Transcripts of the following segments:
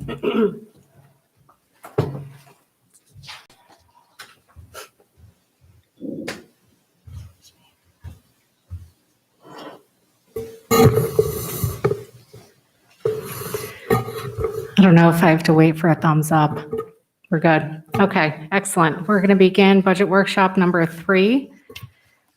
I don't know if I have to wait for a thumbs up. We're good. Okay, excellent. We're going to begin budget workshop number 3.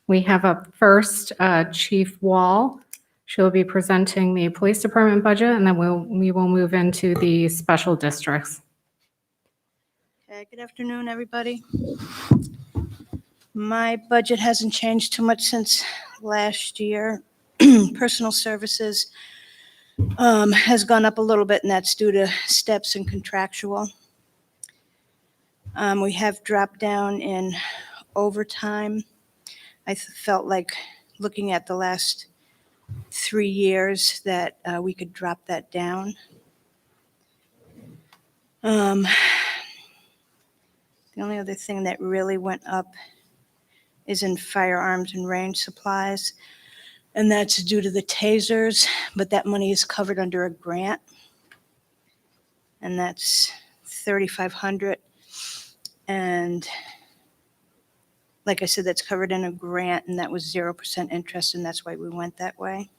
We have up first Chief Wall. She'll be presenting the police department budget, and then we will move into the special districts. Okay, good afternoon, everybody. My budget hasn't changed too much since last year. Personal services has gone up a little bit, and that's due to steps and contractual. We have dropped down in overtime. I felt like looking at the last 3 years that we could drop that down. The only other thing that really went up is in firearms and range supplies, and that's due to the tasers, but that money is covered under a grant, and that's $3,500. And like I said, that's covered in a grant, and that was 0% interest, and that's why we went that way.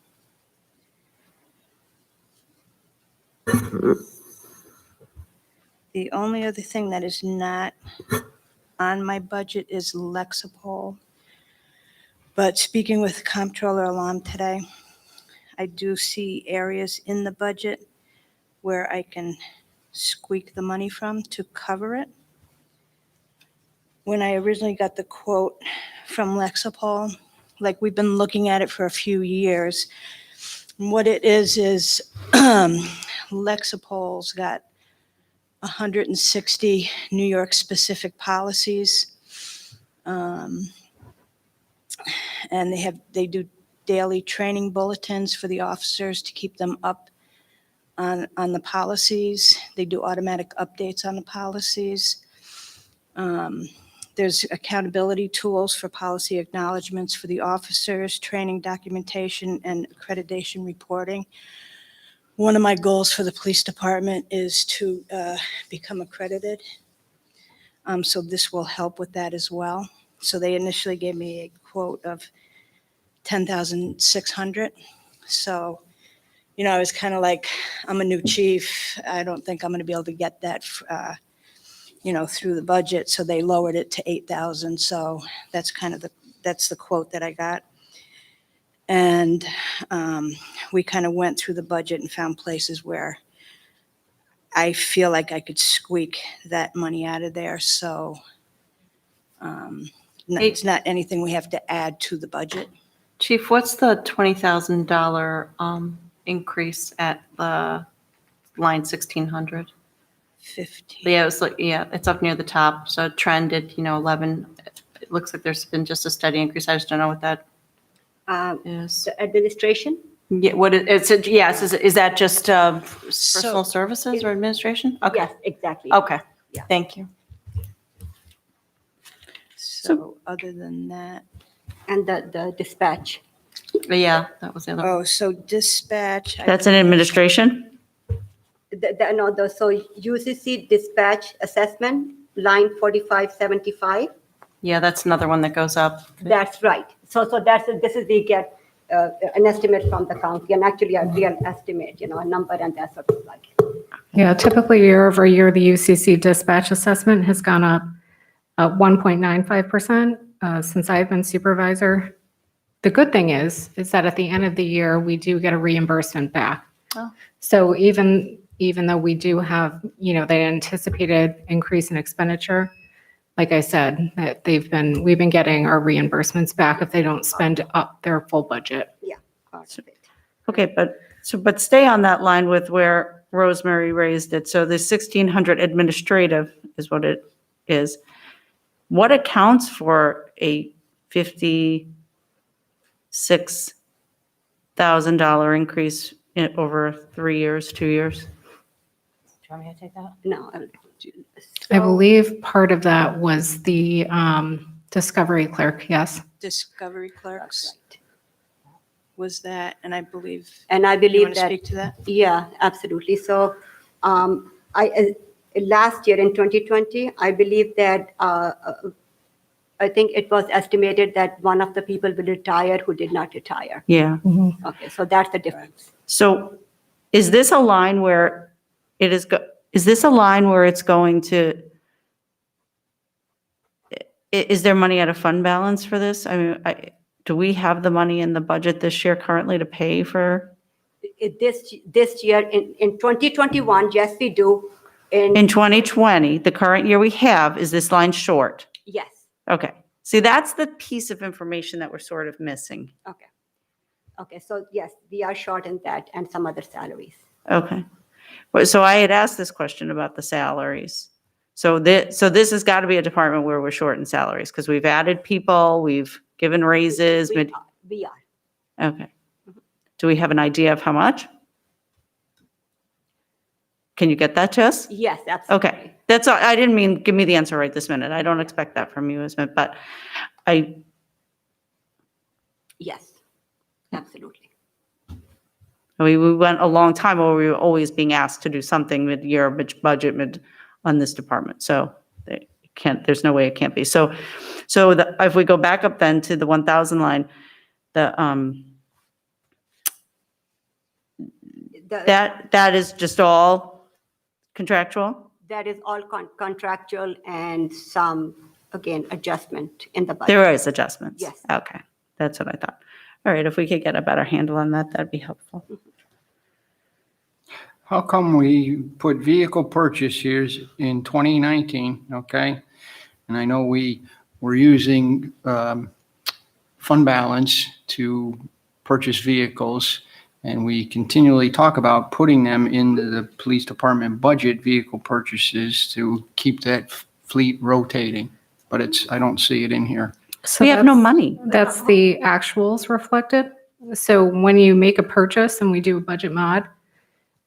The only other thing that is not on my budget is Lexapol. But speaking with Comptroller Alam today, I do see areas in the budget where I can squeak the money from to cover it. When I originally got the quote from Lexapol, like we've been looking at it for a few years, what it is Lexapol's got 160 New York specific policies. And they do daily training bulletins for the officers to keep them up on the policies. They do automatic updates on the policies. There's accountability tools for policy acknowledgements for the officers, training documentation, and accreditation reporting. One of my goals for the police department is to become accredited. So this will help with that as well. So they initially gave me a quote of $10,600. So, I was kind of like, I'm a new chief. I don't think I'm going to be able to get that, through the budget. So they lowered it to $8,000. So that's that's the quote that I got. And we kind of went through the budget and found places where I feel like I could squeak that money out of there. So it's not anything we have to add to the budget. Chief, what's the $20,000 increase at the line 1600? 50. Yeah, it's up near the top. So it trended, 11. It looks like there's been just a steady increase. I just don't know what that is. The administration? Yeah, yes. Is that just personal services or administration? Okay. Yes, exactly. Okay. Yeah. Thank you. So other than that, And the dispatch. Yeah, that was the other. so dispatch. That's an administration? So UCC dispatch assessment, line 4575. Yeah, that's another one that goes up. That's right. So this is we get an estimate from the county, and actually a real estimate, a number, and that's what it's like. Yeah, typically year over year, the UCC dispatch assessment has gone up 1.95% since I've been supervisor. The good thing is that at the end of the year, we do get a reimbursement back. Oh. So even though we do have, the anticipated increase in expenditure, like I said, that we've been getting our reimbursements back if they don't spend up their full budget. Yeah. Perfect. Okay, but stay on that line with where Rosemary raised it. So the 1,600 administrative is what it is. What accounts for a $56,000 increase over 3 years, 2 years? Do you want me to take that? No. I believe part of that was the discovery clerk, yes. Discovery clerks. That's right. Was that, and I believe. And I You believe want to that. speak to that? Yeah, absolutely. So Last year in 2020, I believe that, I think it was estimated that one of the people will retire who did not retire. Yeah. Okay, so that's the difference. So is this a line where is this a line where it's going to, is there money out of fund balance for this? I mean, do we have the money in the budget this year currently to pay for? This year, in 2021, yes, we do. In 2020, the current year we have, is this line short? Yes, Okay. See, that's the piece of information that we're sort of missing. okay. Okay, so yes, we are short in that and some other salaries. Okay. Well, so I had asked this question about the salaries. So this has got to be a department where we're short in salaries because we've added people, we've given raises. We are. Okay. Do we have an idea of how much? Can you get that to us? Yes, absolutely. Okay. That's all. I didn't mean, give me the answer right this minute. I don't expect that from you, Ismet, but Yes, absolutely. we went a long time where we were always being asked to do something mid-year, budget on this department. So there's no way it can't be. So if we go back up then to the 1,000 line, that is just all contractual? That is all contractual and some, again, adjustment in the budget. There is adjustments? Yes. Okay, that's what I thought. All right, if we could get a better handle on that, that'd be helpful. How come we put vehicle purchase here in 2019, okay? And I know we were using fund balance to purchase vehicles, and we continually talk about putting them into the police department budget, vehicle purchases, to keep that fleet rotating. But I don't see it in here. So We have no that's- money. That's the actuals reflected. So when you make a purchase and we do a budget mod,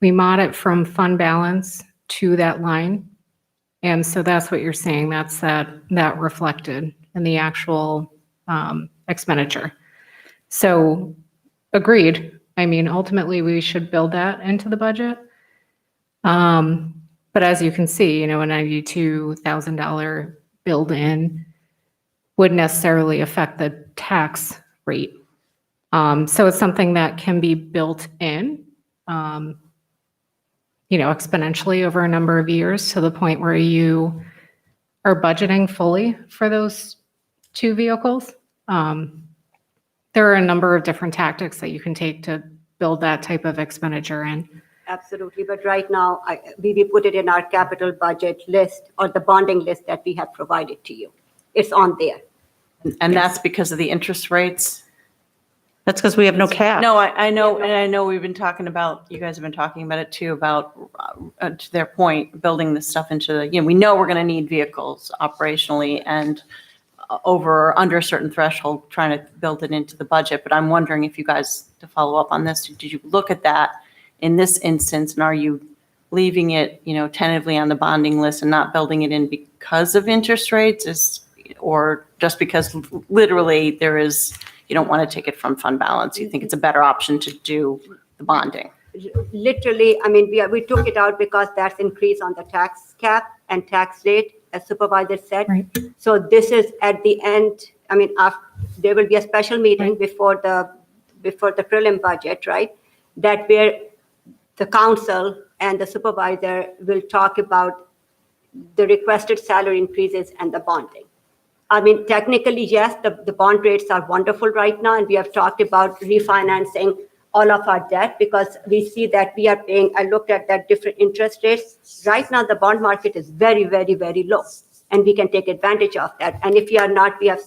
we mod it from fund balance to that line. And so that's what you're saying. That's that reflected in the actual expenditure. So agreed. I mean, ultimately, we should build that into the budget. But as you can see, a $92,000 build in wouldn't necessarily affect the tax rate. So it's something that can be built in, exponentially over a number of years to the point where you are budgeting fully for those two vehicles. There are a number of different tactics that you can take to build that type of expenditure in. Absolutely, but right now, we put it in our capital budget list or the bonding list that we have provided to you. It's on there. And that's because of the interest rates? That's because we have no cash. No, I know, and I know we've been talking about, you guys have been talking about it too, about, to their point, building this stuff into, we know we're going to need vehicles operationally and under a certain threshold, trying to build it into the budget. But I'm wondering if you guys, to follow up on this, did you look at that in this instance? And are you leaving it, tentatively on the bonding list and not building it in because of interest rates? Or just because literally you don't want to take it from fund balance? You think it's a better option to do the bonding? Literally, I mean, we took it out because that's increase on the tax cap and tax rate, as Supervisor said. Right. So this is at the end, I mean, there will be a special meeting before the prelim budget, right? That where the council and the supervisor will talk about the requested salary increases and the bonding. I mean, technically, yes, the bond rates are wonderful right now, and we have talked about refinancing all of our debt because we see that we are paying, I looked at that different interest rates. Right now, the bond market is very, very, very low, and we can take advantage of that. And if we have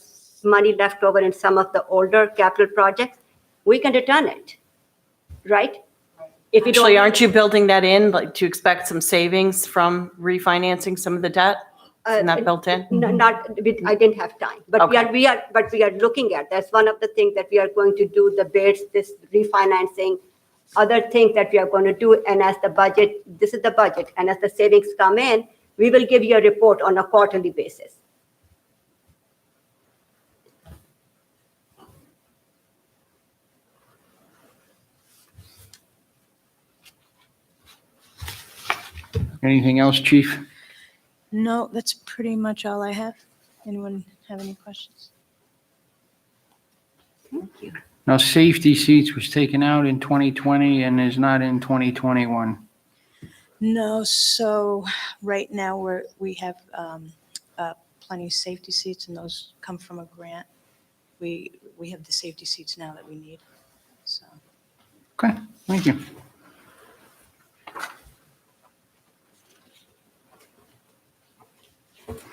money left over in some of the older capital projects, we can return it, right? If you Actually, don't, aren't you building that in, like, to expect some savings from refinancing some of the debt? Isn't that built in? I didn't have time, but Okay. we are looking at, that's one of the things that we are going to do, the bids, this refinancing, other things that we are going to do. And as the budget, this is the budget, and as the savings come in, we will give you a report on a quarterly basis. Anything else, chief? No, that's pretty much all I have. Anyone have any questions? Thank you. Now, safety seats was taken out in 2020 and is not in 2021. No, so right now we have plenty of safety seats and those come from a grant. We have the safety seats now that we need, so. Okay, thank you.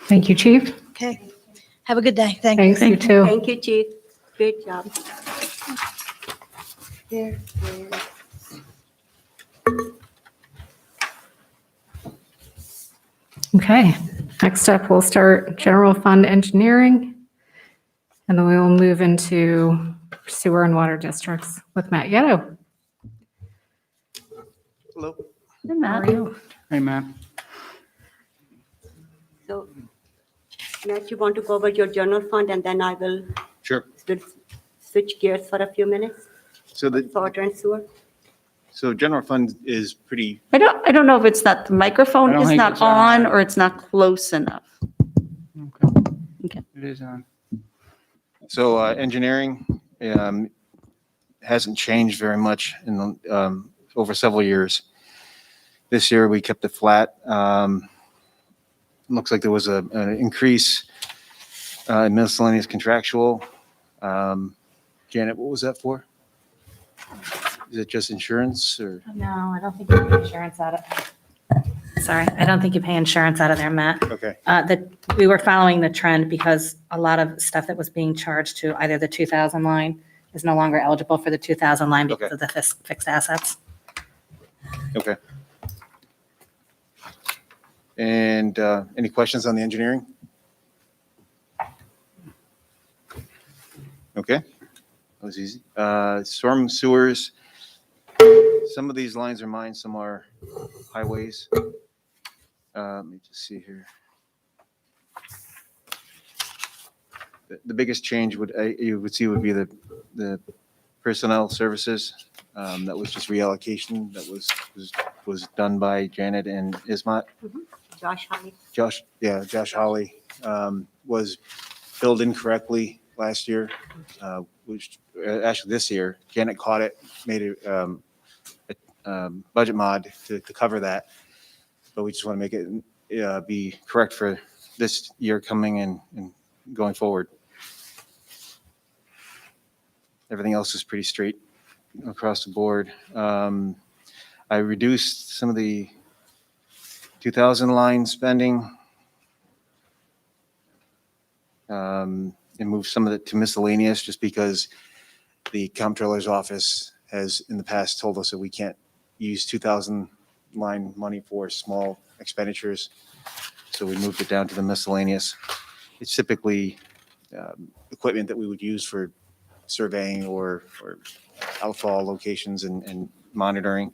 Thank you, Chief. Okay, have a good day. Thank you. Thanks, you too. Thank you, Chief. Great job. Here, here. Okay, next up, we'll start general fund engineering. And then we will move into sewer and water districts with Matt Yetto. Hello. Hey, How Matt. are you? Hey, Matt. So, Matt, you want to go over your general fund and then I will Sure. switch gears for a few minutes, So water and sewer. general fund is pretty, I don't know if it's that the I microphone don't is think not it's on. on or it's not close enough. Okay. It is on. so engineering hasn't changed very much in the, over several years. This year, we kept it flat. Looks like there was an increase in miscellaneous contractual. Janet, what was that for? Is it just insurance or? No, I don't think you pay insurance out of, sorry, I don't think you pay insurance out of there, Matt. Okay, We were following the trend because a lot of stuff that was being charged to either the 2000 line is no longer eligible for the 2000 line because Okay. of the fixed assets. okay. And any questions on the engineering? Okay, that was easy. Storm sewers, some of these lines are mine, some are highways. Let me just see here. The biggest change you would see would be the personnel services. That was just reallocation that was done by Janet and Ismat. Josh, hi. Josh Holly was billed incorrectly last year, which actually this year, Janet caught it, made a budget mod to cover that. But we just want to make it be correct for this year coming and going forward. Everything else is pretty straight across the board. I reduced some of the 2000 line spending and moved some of it to miscellaneous just because the comptroller's office has in the past told us that we can't use 2000 line money for small expenditures. So we moved it down to the miscellaneous. It's typically equipment that we would use for surveying or outfall locations and monitoring.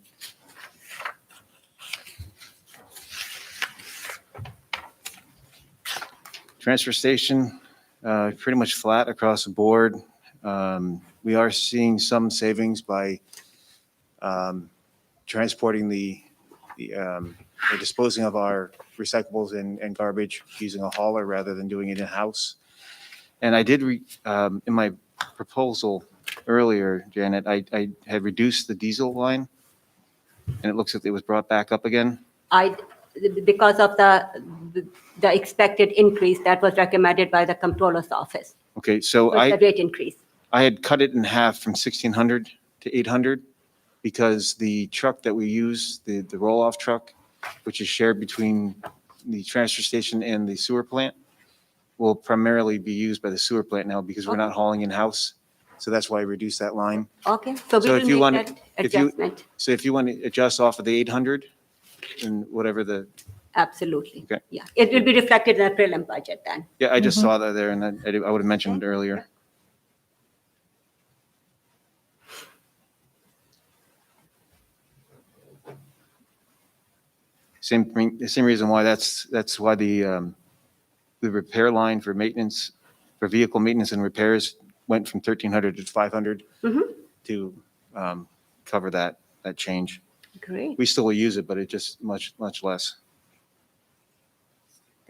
Transfer station, pretty much flat across the board. We are seeing some savings by transporting or disposing of our recyclables and garbage using a hauler rather than doing it in-house. And I did, in my proposal earlier, Janet, I had reduced the diesel line, and it looks like it was brought back up again. Because of the expected increase that was recommended by the comptroller's office, Okay, so was the rate increase. I had cut it in half from 1,600 to 800 because the truck that we use, the roll-off truck, which is shared between the transfer station and the sewer plant, will primarily be used by the sewer plant now because we're not hauling in-house. So that's why I reduced that line. Okay, so we So if you will want- make that if you- adjustment. So if you want to adjust off of the 800 and whatever Absolutely. Okay. Yeah, it will be reflected in the prelim budget then. yeah, I just saw that there and I would have mentioned it earlier. The same reason why that's why the repair line for maintenance, for vehicle maintenance and repairs went from 1,300 to 500 Mhm. to cover that change. Great, We still will use it, but it just much, much less.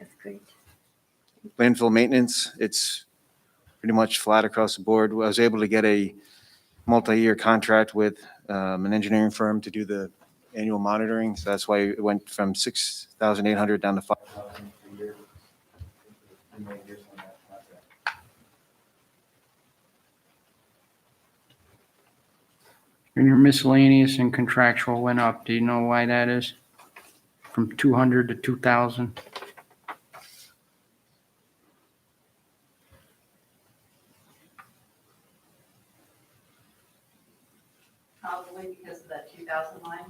that's great. Landfill maintenance, it's pretty much flat across the board. I was able to get a multi-year contract with an engineering firm to do the annual monitoring. So that's why it went from 6,800 down to 5,000 a year. And your miscellaneous and contractual went up. Do you know why that is? From 200 to 2,000? Probably because of that 2,000 line.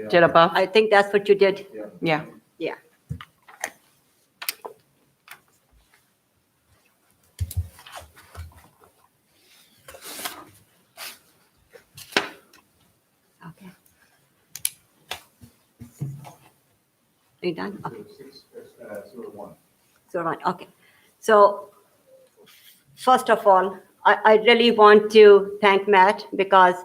Did above? I think that's what you did. Yeah. Yeah. Okay. Are you done? Okay. So one, okay. So first of all, I really want to thank Matt because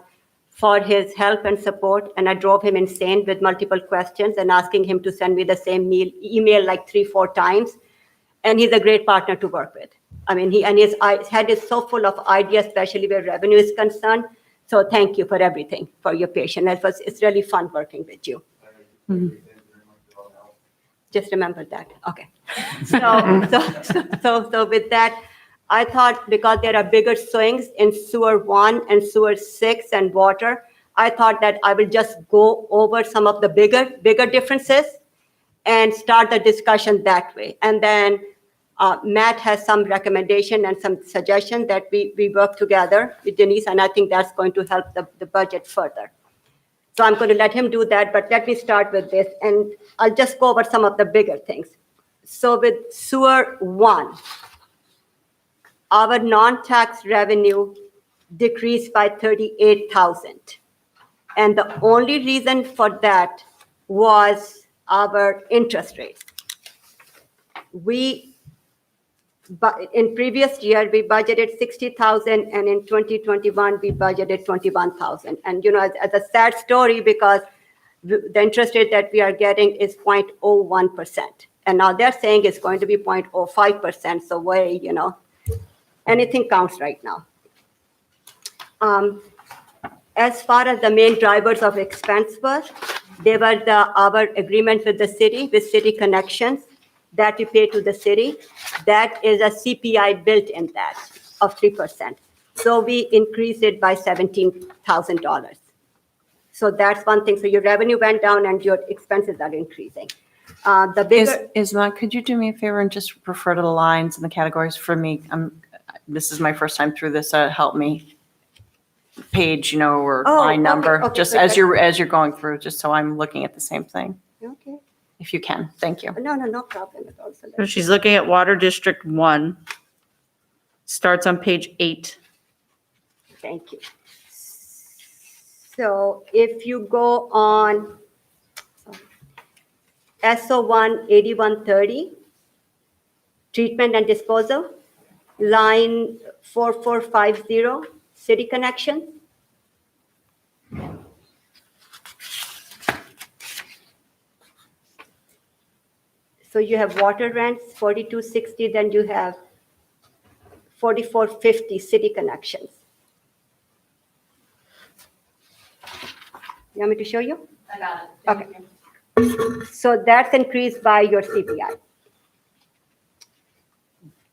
for his help and support, and I drove him insane with multiple questions and asking him to send me the same email like 3-4 times. And he's a great partner to work with. I mean, his head is so full of ideas, especially where revenue is concerned. So thank you for everything, for your patience. It's really fun working with you. Just remember that. Okay. So with that, I thought because there are bigger swings in sewer 1 and sewer 6 and water, I thought that I will just go over some of the bigger differences and start the discussion that way. And then Matt has some recommendation and some suggestion that we work together with Denise, and I think that's going to help the budget further. So I'm going to let him do that, but let me start with this, and I'll just go over some of the bigger things. So with sewer 1, our non-tax revenue decreased by 38,000. And the only reason for that was our interest rate. In previous year, we budgeted 60,000, and in 2021, we budgeted 21,000. And, as a sad story, because the interest rate that we are getting is 0.01%. And now they're saying it's going to be 0.05%. So anything counts right now. As far as the main drivers of expense were, they were our agreement with the city, with City Connections, that we pay to the city. That is a CPI built in that of 3%. So we increased it by $17,000. So that's one thing. So your revenue went down and your expenses are increasing. The bigger. Isma, could you do me a favor and just refer to the lines and the categories for me? This is my first time through this. Help me. Page, or line number, okay, just good, as good. you're going through, just so I'm looking at the same thing, Okay. if you can. Thank you. No problem at all. So So she's looking at Water District 1. Starts on page 8. Thank you. So if you go on SO1 8130, treatment and disposal, line 4450, city connection. So you have water rents, 4260, then you have 4450 city connections. You want me to show you? I got it. Okay. So that's increased by your CPI.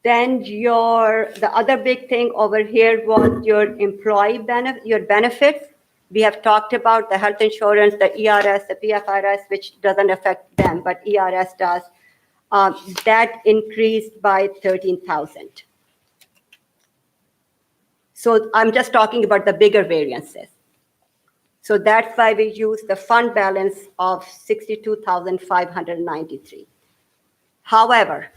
Then the other big thing over here was your your benefits. We have talked about the health insurance, the ERS, the PFRS, which doesn't affect them, but ERS does. That increased by 13,000. So I'm just talking about the bigger variances. So that's why we use the fund balance of 62,593. However,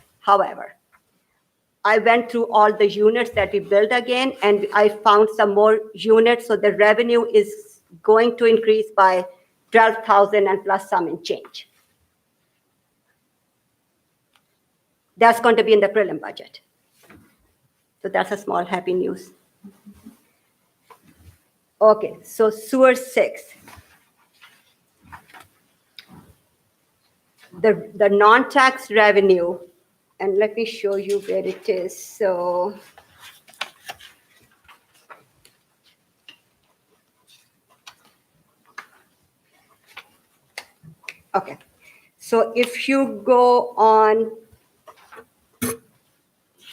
I went through all the units that we built again, and I found some more units. So the revenue is going to increase by 12,000 and plus some in change. That's going to be in the prelim budget. So that's a small happy news. Okay, so sewer 6. the non-tax revenue, and let me show you where it is. So okay, so if you go on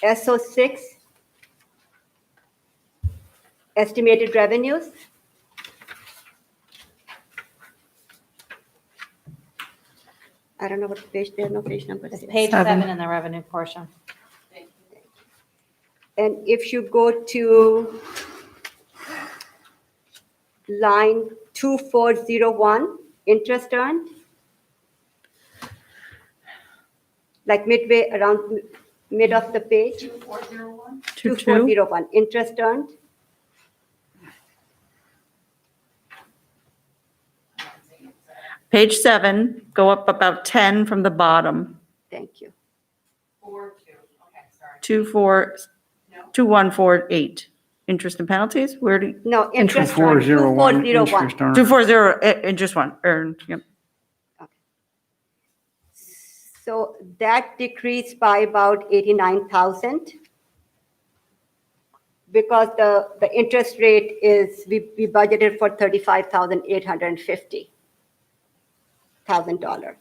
SO6, estimated revenues, I don't know what page, there are no page numbers. It's here. page Seven. 7 in the revenue portion. And if you go to line 2401, interest earned, like midway around mid of the page. 2401, interest earned. Page 7, go up about 10 from the bottom. Thank you. 2148, interest and penalties, where do, No, interest earned, 2401. 2401. interest earned. 240, interest one, earned, yep. So that decreased by about 89,000. Because the interest rate is, we budgeted for $35,850,000.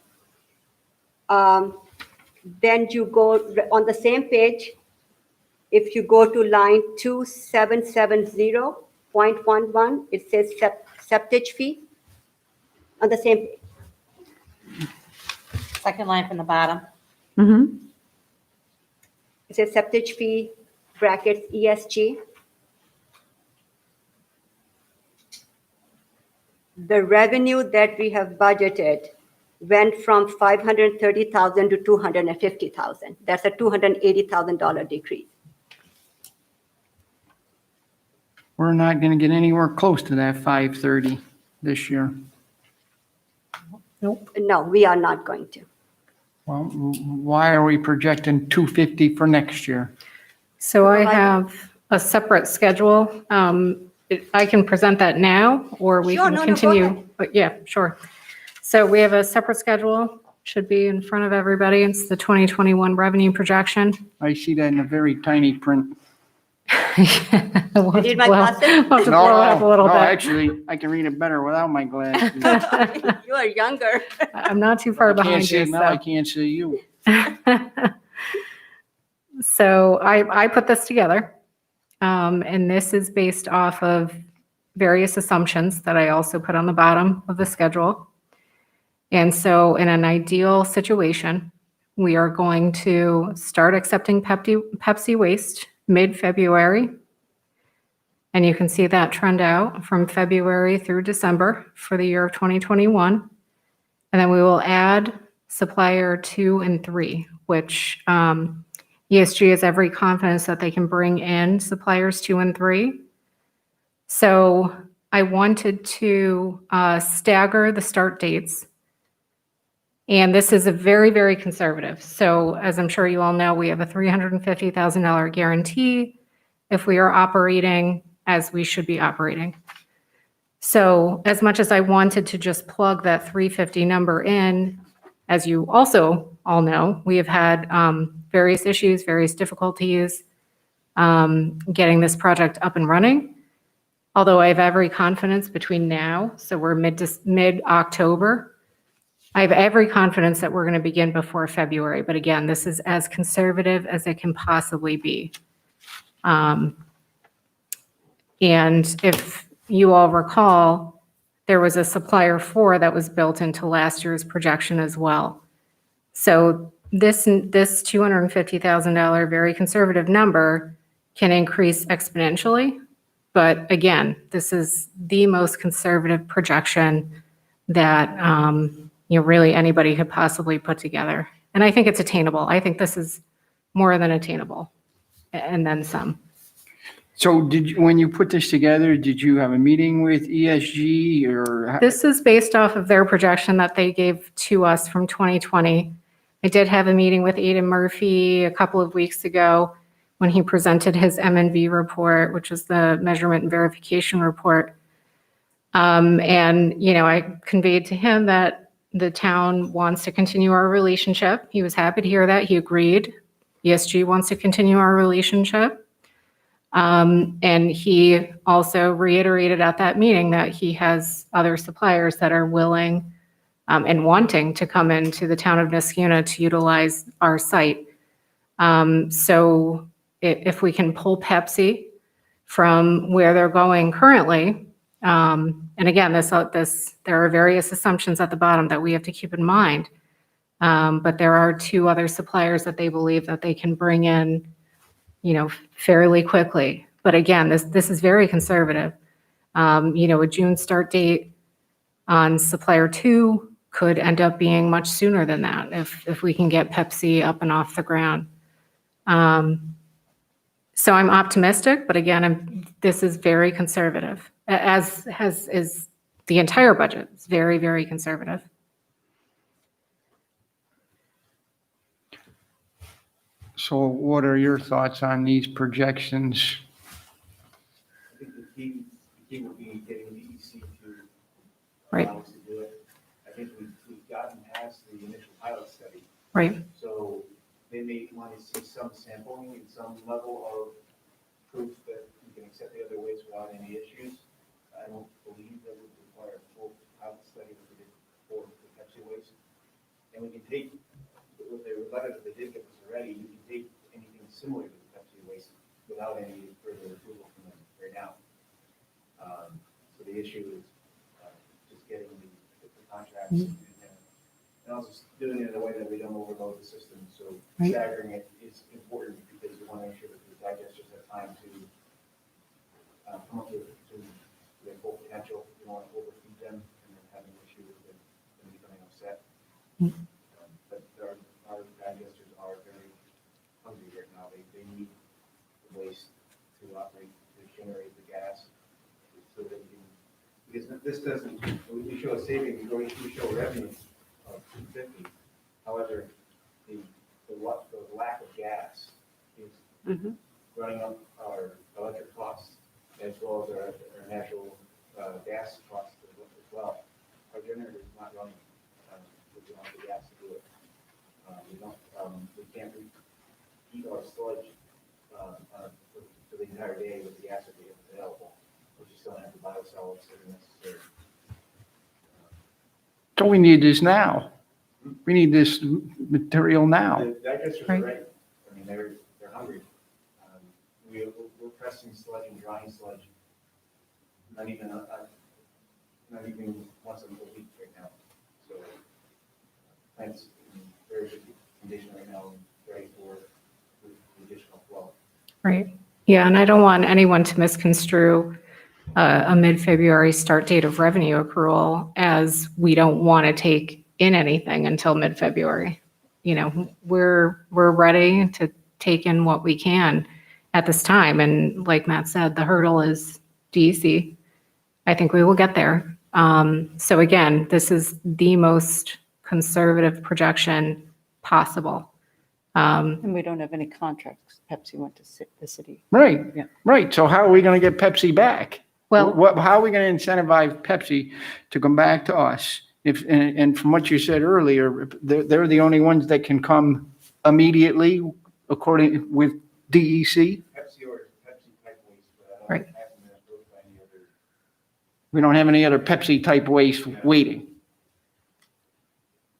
Then you go on the same page, if you go to line 2770.11, it says septage fee on the same page. Second line from the bottom. Mm-hmm. It says septage fee brackets ESG. The revenue that we have budgeted went from 530,000 to 250,000. That's a $280,000 decrease. We're not going to get anywhere close to that 530 this year. No, we are not going to. Well, why are we projecting 250 for next year? So I have a separate schedule. I can present that now, or we Sure, can no, go continue. ahead. But yeah, sure. So we have a separate schedule, should be in front of everybody. It's the 2021 revenue projection. I see that in a very tiny print. We'll have Need to my blow- glasses? we'll have to blow it up a little no, bit. actually, I can read it better without my glasses. You are younger. I'm not too far I can't behind see you, it now, I so. can't see you. So I put this together, and this is based off of various assumptions that I also put on the bottom of the schedule. And so in an ideal situation, we are going to start accepting Pepsi waste mid-February. And you can see that trend out from February through December for the year of 2021. And then we will add supplier 2 and 3, which ESG has every confidence that they can bring in suppliers 2 and 3. So I wanted to stagger the start dates. And this is a very, very conservative. So as I'm sure you all know, we have a $350,000 guarantee if we are operating as we should be operating. So as much as I wanted to just plug that 350 number in, as you also all know, we have had various issues, various difficulties getting this project up and running. Although I have every confidence between now, so we're mid-October, I have every confidence that we're going to begin before February. But again, this is as conservative as it can possibly be. And if you all recall, there was a supplier 4 that was built into last year's projection as well. So this $250,000 very conservative number can increase exponentially. But again, this is the most conservative projection that really anybody could possibly put together. And I think it's attainable. I think this is more than attainable and then some. So when you put this together, did you have a meeting with ESG or? This is based off of their projection that they gave to us from 2020. I did have a meeting with Aidan Murphy a couple of weeks ago when he presented his M&V report, which is the measurement and verification report. And, I conveyed to him that the town wants to continue our relationship. He was happy to hear that. He agreed. ESG wants to continue our relationship. And he also reiterated at that meeting that he has other suppliers that are willing and wanting to come into the town of Niskuna to utilize our site. So if we can pull Pepsi from where they're going currently, and again, there are various assumptions at the bottom that we have to keep in mind. But there are 2 other suppliers that they believe that they can bring in, fairly quickly. But again, this is very conservative. A June start date on supplier 2 could end up being much sooner than that if we can get Pepsi up and off the ground. So I'm optimistic, but again, this is very conservative, as is the entire budget. It's very, very conservative. So what are your thoughts on these projections? I think the key will be getting DEC to Right. allow us to do it. I think we've gotten past the initial pilot study, Right. so they may want to see some sampling and some level of proof that we can accept the other waste without any issues. I don't believe that would require a full pilot study that we did for the Pepsi waste. And we can take, with the letter that they did give us already, you can take anything similar to the Pepsi waste without any further approval from them right now. So the issue is just getting the contracts and also doing it in a way that we don't overload the system. So Right. staggering it is important because we want to make sure that the digesters have time to come up with their full potential. We don't want to overfeed them and then have an issue with them becoming upset. But our digesters are very hungry right now. They need the waste to operate, to generate the gas, so that we can, because this doesn't, we show a savings, we show revenue of 250. However, the lack of gas is running up our electric costs as well as our natural gas costs as well. Our generator is not running with the gas to do it. We can't heat our sludge for the entire day with the gas that we have available. We just don't have the biosolids that are necessary. So we need this now. We need this material now. The digesters Right. are ready. I mean, they're hungry. We're pressing sludge and drying sludge, not even once a week right now. So plants in very good condition right now, ready for the additional flow. Right. Yeah, and I don't want anyone to misconstrue a mid-February start date of revenue accrual as we don't want to take in anything until mid-February. We're ready to take in what we can at this time. And like Matt said, the hurdle is DEC. I think we will get there. So again, this is the most conservative projection possible. And we don't have any contracts. Pepsi went to the city. Right, Yeah. right. So how are we going to get Pepsi back? Well, How are we going to incentivize Pepsi to come back to us? And from what you said earlier, they're the only ones that can come immediately according with DEC? Pepsi or Pepsi type waste, but I don't Right. have them approved by any other. We don't have any other Pepsi type waste waiting.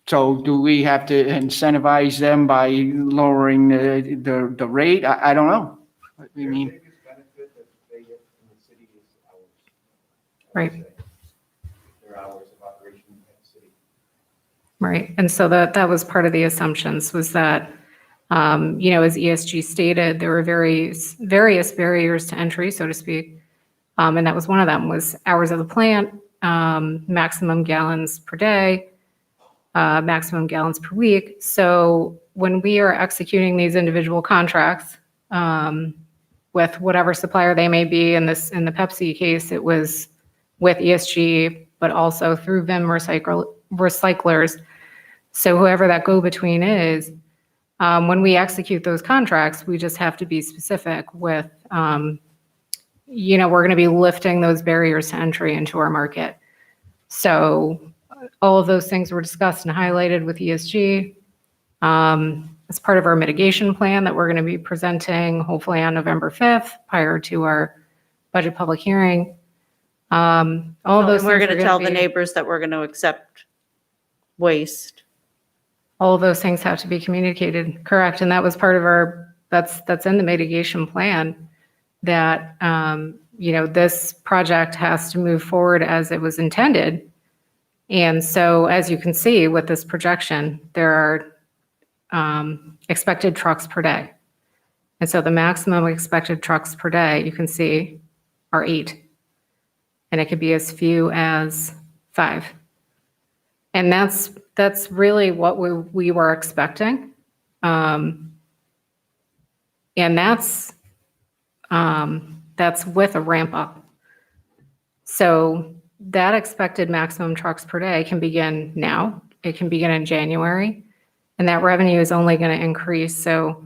So do we have to incentivize them by lowering the rate? I don't know. I Their mean, biggest benefit that they get from the city is hours. I would Right. say. Their hours of operation at the city. right. And so that was part of the assumptions was that, as ESG stated, there were various barriers to entry, so to speak. And that was one of them was hours of the plant, maximum gallons per day, maximum gallons per week. So when we are executing these individual contracts with whatever supplier they may be, in the Pepsi case, it was with ESG, but also through Vim recyclers. So whoever that go-between is, when we execute those contracts, we just have to be specific with, we're going to be lifting those barriers to entry into our market. So all of those things were discussed and highlighted with ESG. As part of our mitigation plan that we're going to be presenting hopefully on November 5th prior to our budget public hearing. All of those And we're things going are to tell the be- neighbors that we're going to accept waste. All of those things have to be communicated, correct? And that was part of our, that's in the mitigation plan, that, this project has to move forward as it was intended. And so, as you can see with this projection, there are expected trucks per day. And so the maximum expected trucks per day, you can see, are 8. And it could be as few as 5. And that's really what we were expecting. And that's with a ramp up. So that expected maximum trucks per day can begin now. It can begin in January, and that revenue is only going to increase. So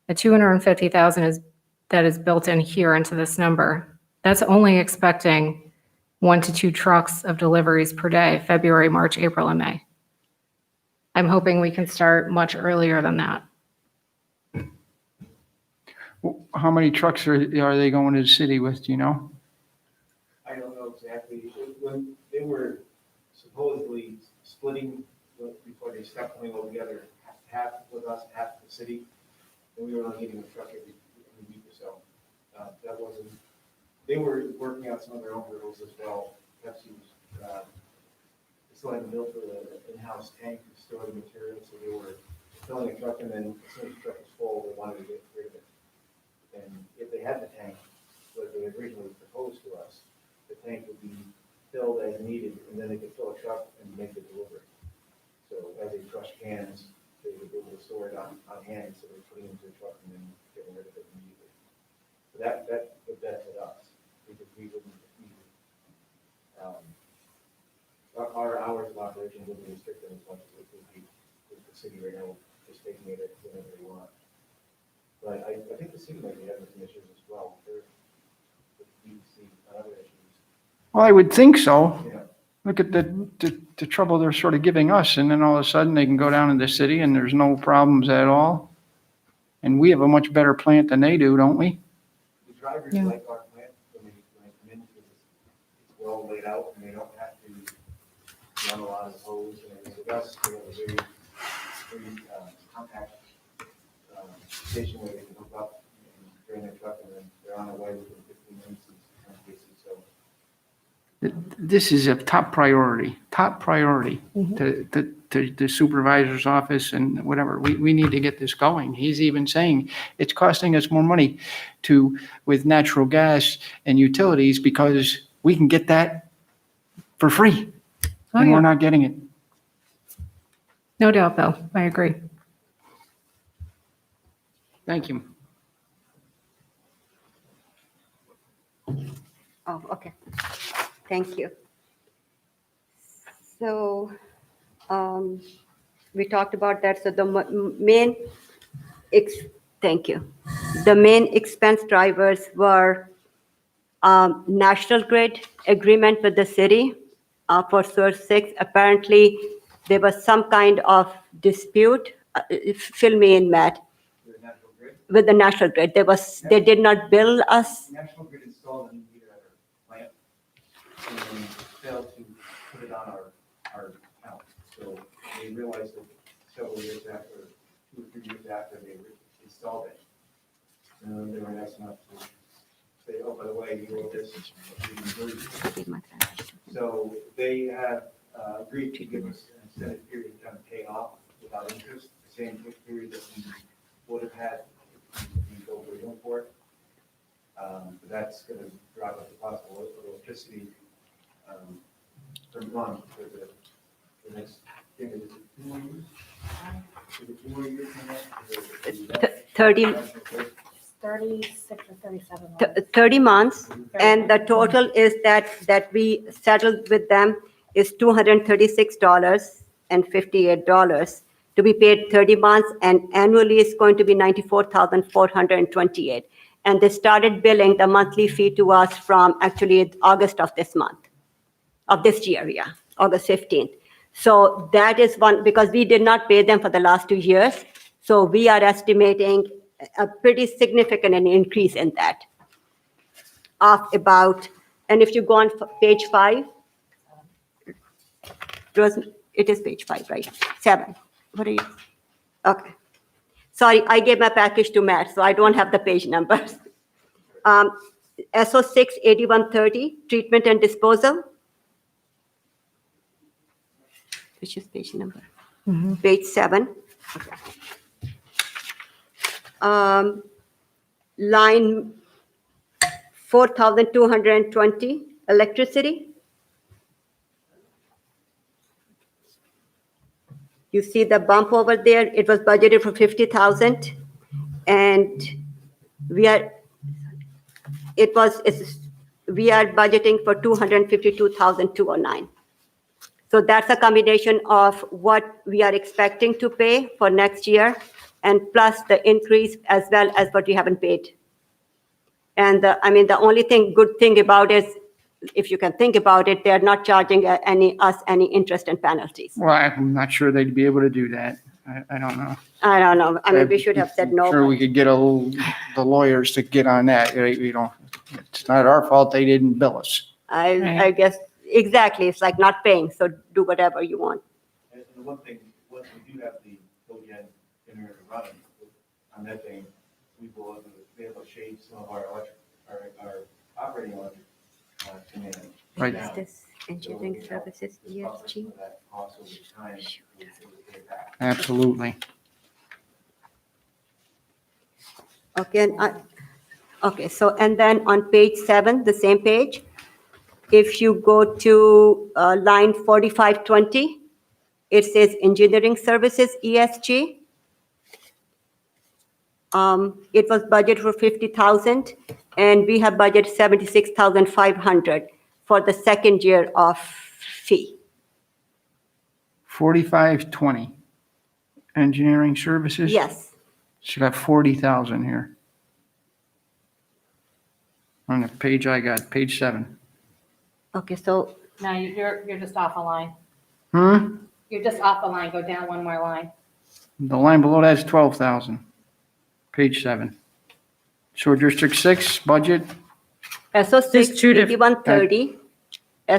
the 250,000 that is built in here into this number. That's only expecting 1 to 2 trucks of deliveries per day, February, March, April, and May. I'm hoping we can start much earlier than that. How many trucks are they going to the city with, do you know? I don't know exactly. When they were supposedly splitting before they stopped coming all together, half with us, half with the city, and we were only getting a truck every week or so. That wasn't, they were working out some of their own hurdles as well. Pepsi was, still hadn't built an in-house tank to store the material, so they were filling a truck, and then as soon as the truck was full, they wanted to get rid of it. And if they had the tank, what they originally proposed to us, the tank would be filled as needed, and then they could fill a truck and make the delivery. So as they crush cans, they would be able to store it on hand, so they put it into a truck and then getting rid of it immediately. So that would benefit us, because we wouldn't need it. Our hours of operation wouldn't be restricted as much as it would be with the city right now, just taking it whenever they want. But I think the city might be having some issues as well. They're with DEC and other issues. Well, I would think so. Yeah. Look at the trouble they're sort of giving us, and then all of a sudden they can go down in the city and there's no problems at all. And we have a much better plant than they do, don't we? The drivers Yeah. like our plant when they come in, because it's well laid out and they don't have to run a lot of hose and everything. With us, we have a very compact station where they can hook up and drain their truck, and then they're on their way within 15 minutes in some cases. So This is a top priority to the supervisor's office and whatever. We need to get this going. He's even saying it's costing us more money with natural gas and utilities because we can get that for free. Oh, And yeah. we're not getting it. No doubt, Bill. I agree. Thank you. Oh, okay. Thank you. So, we talked about that. So the main, thank you. The main expense drivers were National Grid agreement with the city for Source 6. Apparently, there was some kind of dispute. Fill me in, Matt. the National Grid, With the National Grid, they did not bill us. National Grid installed a new meter at our plant and failed to put it on our account. So they realized that several years after, 2 or 3 years after they installed it, they were nice enough to say, oh, by the way, you wrote this. So they have agreed to give us an extended period to kind of pay off without interest, the same period that we would have had if we go for it. But that's going to drive up the cost of electricity per month for the next, I think, is it 2 more years? Is it 2 more years on that? 30, 36 or 37. 30 months, and the total is that we settled with them is $236.58 to be paid 30 months, and annually is going to be $94,428. And they started billing the monthly fee to us from actually August of this month, of this year, yeah, August 15th. So that is one, because we did not pay them for the last 2 years. So we are estimating a pretty significant increase in that of about, and if you go on page 5, it is page 5, right? 7. What are you? Okay. Sorry, I gave my package to Matt, so I don't have the page numbers. SO 6 8130, treatment and disposal. Which is page number? Page 7. Okay. Line 4,220, electricity. You see the bump over there? It was budgeted for 50,000, and we are budgeting for 252,209. So that's a combination of what we are expecting to pay for next year, and plus the increase as well as what we haven't paid. And the only good thing about it is, if you can think about it, they're not charging any interest and penalties. Well, I'm not sure they'd be able to do that. I don't know. I don't know. We should have said no. Sure, we could get the lawyers to get on that. It's not our fault they didn't bill us. I guess, exactly. It's like not paying, so do whatever you want. And the one thing, once we do have the cogen generator running on that thing, we will be able to shade some of our operating electric demand. Right. down. This engineering services, Buffer some ESG. of that cost over time, we'll pay it back. Absolutely. Okay, so, and then on page 7, the same page, if you go to line 4520, it says engineering services, ESG. It was budgeted for 50,000, and we have budgeted 76,500 for the second year of fee. 4520. Engineering services? Yes, Should have 40,000 here. On the page I got, page 7. okay, so, No, you're just off a line. Hmm? You're just off a line. Go down one more line. The line below that's 12,000. Page 7. Sewer District 6, budget, SO 6, There's two diff- 8130,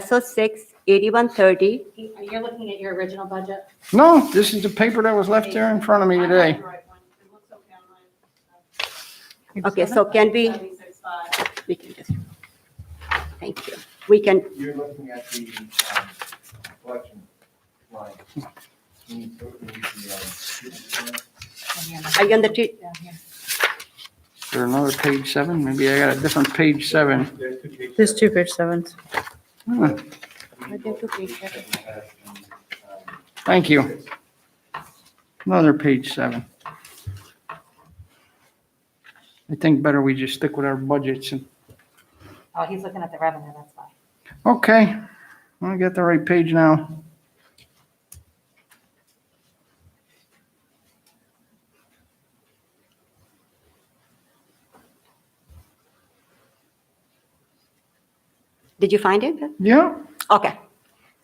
SO 6, 8130, You're looking at your original budget? no, this is the paper that was left there in front of me today. okay, so can we can just, thank you. We can, You're looking at the collection line. We need the, are you on the tree? Is there another page 7? Maybe I got a different page 7. There's 2 page 7s. Huh, Thank you. Another page 7. I think better we just stick with our budgets and, Oh, he's looking at the revenue, that's why. okay, I got the right page now. Did you find it? Yeah, Okay.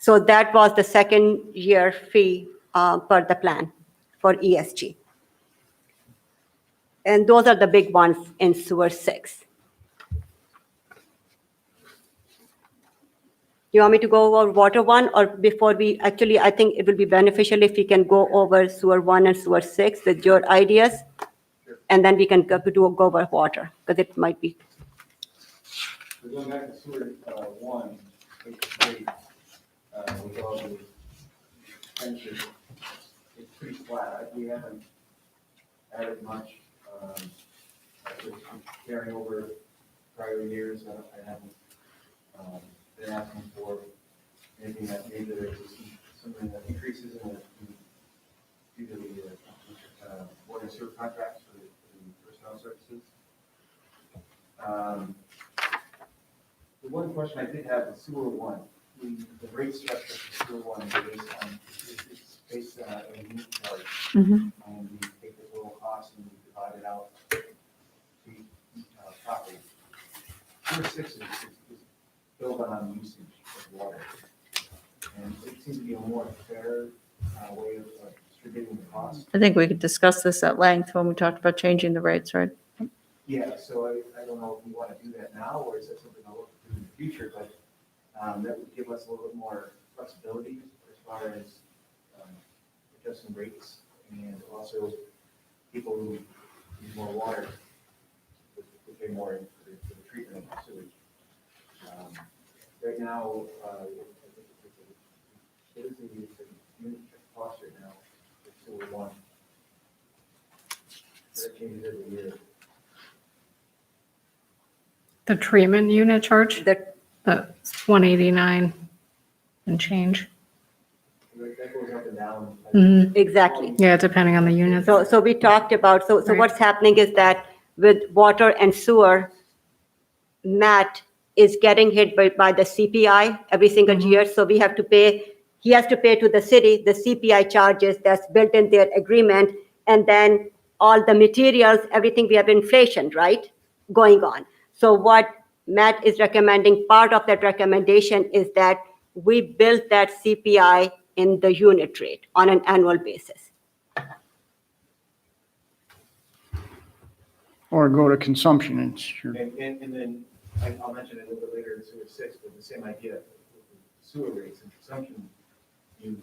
So that was the second year fee per the plan for ESG. And those are the big ones in sewer 6. You want me to go over water 1, or before we, actually, I think it will be beneficial if we can go over sewer 1 and sewer 6 with your ideas, and then we can go over water, because it might be, we're going back to sewer 1, which is great, with all the expenses. It's pretty flat. We haven't added much, just carrying over prior years. I haven't been asking for anything that maybe there's something that increases in due to the water and sewer contracts for the personnel services. The one question I did have was sewer 1. The rate structure for sewer 1 is based on a unit charge. Mhm. And we take the total cost and we divide it out to property. Sewer 6 is built on usage of water. And it seems to be a more fair way of distributing the cost. I think we could discuss this at length when we talked about changing the rates, right? Yeah, so I don't know if we want to do that now, or is that something I'll look to in the future, but that would give us a little bit more flexibility as far as adjusting rates, and also people who use more water would pay more for the treatment of the sewage. Right now, what is the unit cost right now for sewer one? That changes every year. The treatment unit charge, That, that's 189 and change. That goes up and down. Mhm. exactly. Yeah, depending on the units. So we talked about, so Right. what's happening is that with water and sewer, Matt is getting hit by the CPI every single Mhm. year, so we have to pay, he has to pay to the city, the CPI charges that's built in their agreement, and then all the materials, everything, we have inflation, right, going on. So what Matt is recommending, part of that recommendation is that we build that CPI in the unit rate on an annual basis. Or go to consumption, and sure. And then I'll mention it a little bit later in sewer six, but the same idea, with sewer rates and consumption, you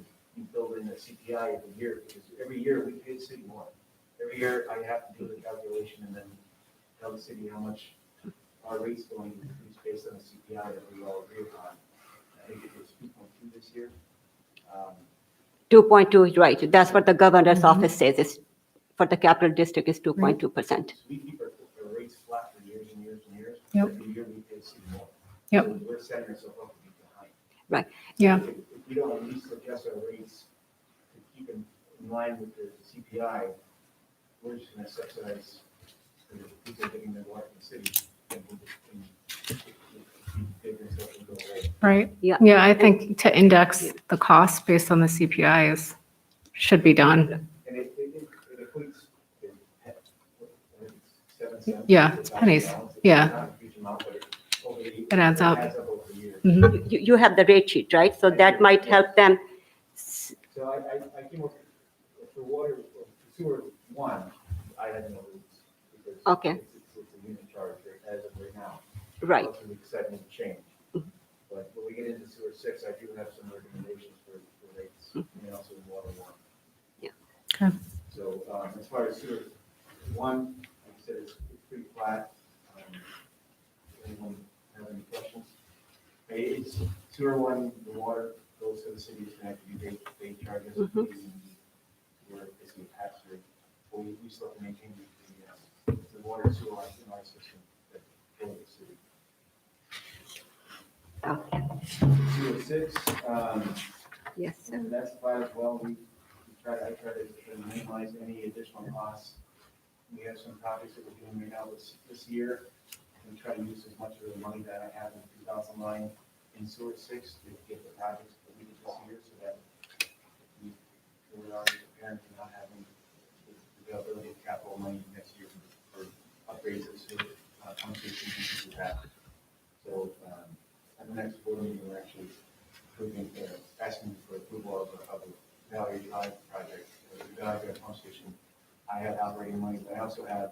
build in the CPI every year, because every year we pay the city more. Every year I have to do the calculation and then tell the city how much our rate's going to increase based on the CPI that we all agree upon. I think it was 2.2 this year. 2.2, right, that's what the governor's office says, is for the capital district is 2.2%. So we keep our rates flat for years and years and years. Yep. Every year we pay the city more. Yep. So we're setting ourselves up to be behind. Yeah, If we don't at least adjust our rates to keep in line with the CPI, we're just gonna subsidize the people getting their water in the city and take themselves and go away. right. Yeah. Yeah, I think to index the cost based on the CPI should be done. And it equates to 7 cents. Yeah, per it's thousand pennies. gallons. It's Yeah. not a huge amount, but It adds up. over the year. Mhm. You have the rate sheet, right? So that might help them. So I came up, for water, for sewer one, I had no rates. Because Okay. It's a unit charge as of right now. Right. Hopefully we decide to change. But when we get into sewer six, I do have some recommendations for rates, and also water one. Yeah. Okay. So, as far as sewer one, like I said, it's pretty flat. Anyone have any questions? It's sewer one, the water goes to the city, it's going to have to be they charge us. Mhm. We're basically a pass through. But we still have to maintain the water and sewer lines in our system that go to the city. Okay. Sewer six, Yes, sir. that's fine as well. I try to minimize any additional costs. We have some projects that we're doing right now this year. We try to use as much of the money that I have in 2009 in sewer six to get the projects that we did this year, so that we're already preparing for not having the availability of capital money next year for upgrades of sewer pump stations and things like that. So, at the next board meeting, we're actually asking for approval of a Valley Drive project, the Valley Drive pump station. I have operating money, but I also have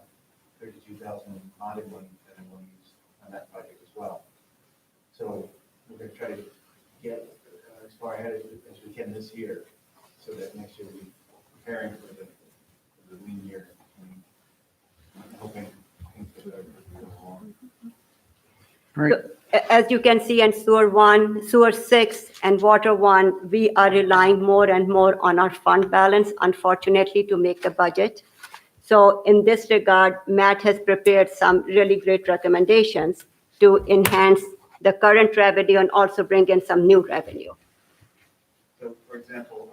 32,000 bonded money that I'm going to use on that project as well. So we're going to try to get as far ahead as we can this year, so that next year we're preparing for the lean year. And I'm hoping things get better as we go along. Right. As you can see in sewer one, sewer six, and water one, we are relying more and more on our fund balance, unfortunately, to make the budget. So in this regard, Matt has prepared some really great recommendations to enhance the current revenue and also bring in some new revenue. So, for example,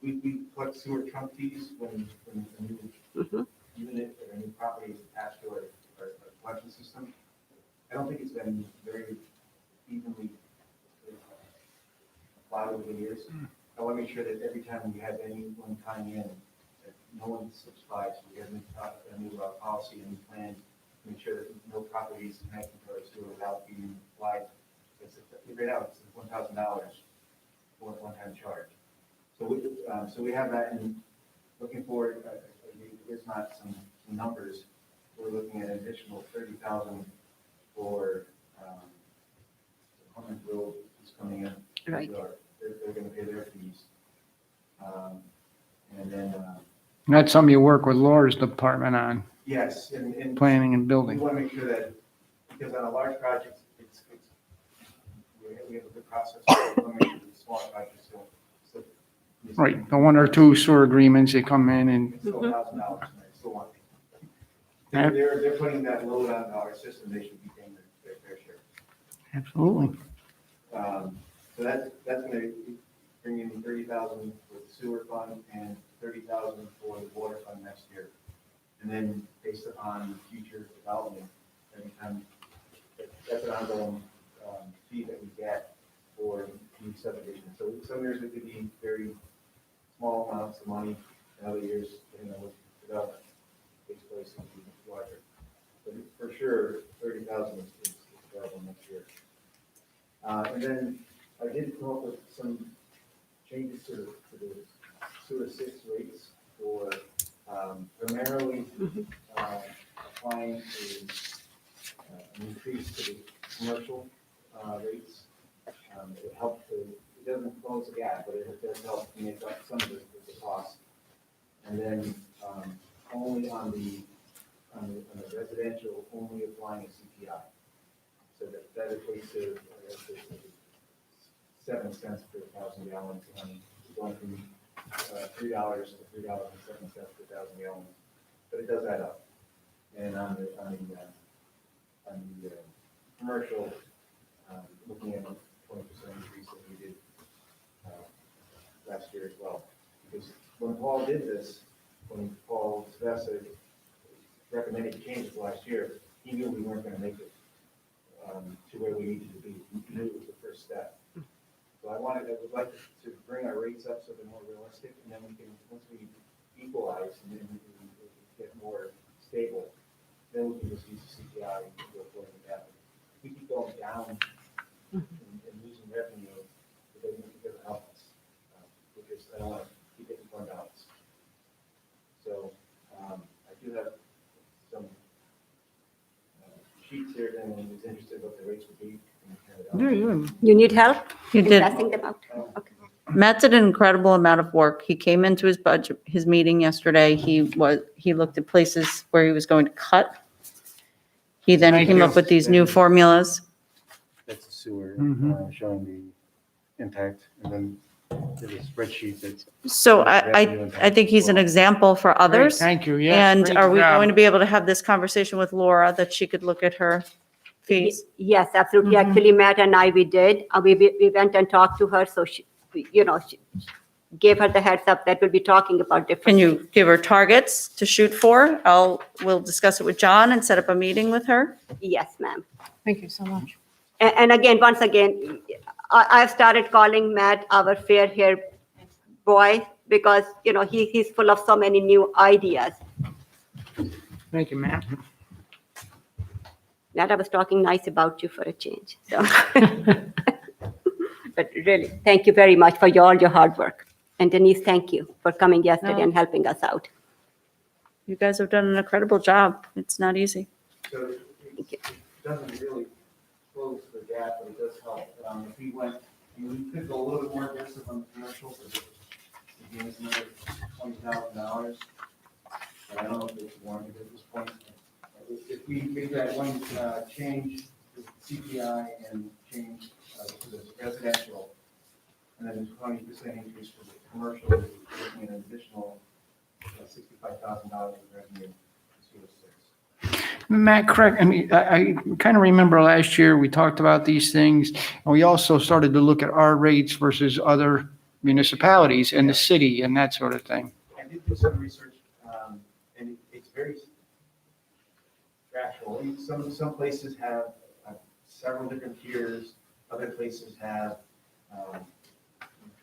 we put sewer trunk fees when a new Mhm. unit or a new property is attached to our collection system. I don't think it's been very evenly applied over the years. I want to make sure that every time we have anyone coming in, that no one slips by, so we have a new policy and plan to make sure that no property is connected to our sewer without being applied. Right now, it's $1,000 one-time charge. So we have that, and looking forward, there's not some numbers. We're looking at an additional 30,000 for, Common Grove is coming in. Right. They're gonna pay their fees. And then, That's something you work with Laura's department on, yes, and planning and we building. want to make sure that, because on a large project, we have a good process. We want to make sure that the smaller projects don't. Right, the one or two sewer agreements, they come in and, It's still $1,000, and I still want. Yeah. They're putting that load on our system, they should be paying their fair share. absolutely. So that's gonna bring in 30,000 for the sewer fund and 30,000 for the water fund next year. And then based upon future development, every time, that's an ongoing fee that we get for new subdivision. So some years it could be very small amounts of money, and other years, depending on what development takes place, it will be larger. But for sure, 30,000 is available next year. And then I did come up with some changes to the sewer 6 rates for primarily applying an increase to the commercial rates. It helps it doesn't close the gap, but it does help make up some of the cost. And then only on the residential, only applying a CPI. So that equates to, I guess, 7 cents per 1,000 gallons, going from $3 to $3.07 per 1,000 gallons. But it does add up. And on the commercial, looking at a 20% increase that we did last year as well. Because when Paul did this, when Paul Svesa recommended changes last year, he knew we weren't going to make it to where we needed to be. He knew it was the first step. So I would like to bring our rates up so they're more realistic, and then we can, once we equalize and then we get more stable, then we can just use the CPI and go according to that. If we keep going down and losing revenue, it doesn't help us. Because I don't want to keep it in fund balance. So I do have some sheets here, and anyone who's interested what the rates would be. You need help You in did. passing them out? Okay. Matt did an incredible amount of work. He came into his budget, his meeting yesterday. He looked at places where he was going to cut. He then Thank came you. up with these new formulas. That's the sewer, Mhm. showing the impact, and then there's a spreadsheet that's. So I think he's an example for others. Thank you, yes. And great are we job. going to be able to have this conversation with Laura that she could look at her fees? Yes, absolutely. Mhm. Actually, Matt and I, we did. We went and talked to her, so she gave her the heads up that we'll be talking about different. Can you give her targets to shoot for? We'll discuss it with John and set up a meeting with her. Yes, ma'am. Thank you so much. And again, once again, I've started calling Matt our fair hair boy because, he's full of so many new ideas. Thank you, Matt. Matt, I was talking nice about you for a change, so. But really, thank you very much for all your hard work. And Denise, thank you for coming yesterday and helping us out. You guys have done an incredible job. It's not easy. So it doesn't really close the gap, but it does help. If we went, we could go a little bit more aggressive on the commercial, but it gives us another $20,000. But I don't know if it's warranted at this point. If we make that one change to CPI and change to the residential, and then 20% increase for the commercial, we're looking at an additional $65,000 of revenue. Matt, correct, I kind of remember last year, we talked about these things, and we also started to look at our rates versus other municipalities in the city and that sort of thing. I did do some research, and it's very factual. Some places have several different tiers, other places have the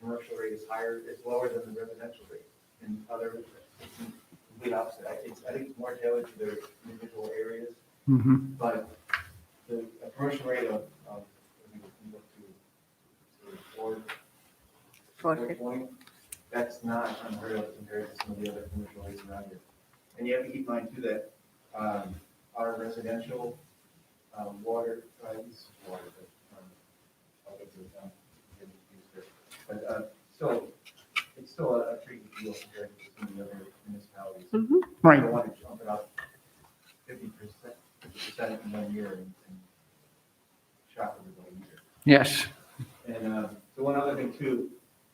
commercial rate is higher, it's lower than the residential rate, and other, it's complete opposite. I think it's more tailored to their individual areas, Mhm. but a commercial rate of I think we can look to 4 420. That's not unheard of compared to some of the other commercial rates around here. And you have to keep in mind too that our residential water, this is water, but I'll get to it now. But still, it's still a pretty good deal compared to some of the other municipalities. I Right. don't want to jump it up 50% in 1 year and shock everybody either. Yes. And so one other thing too,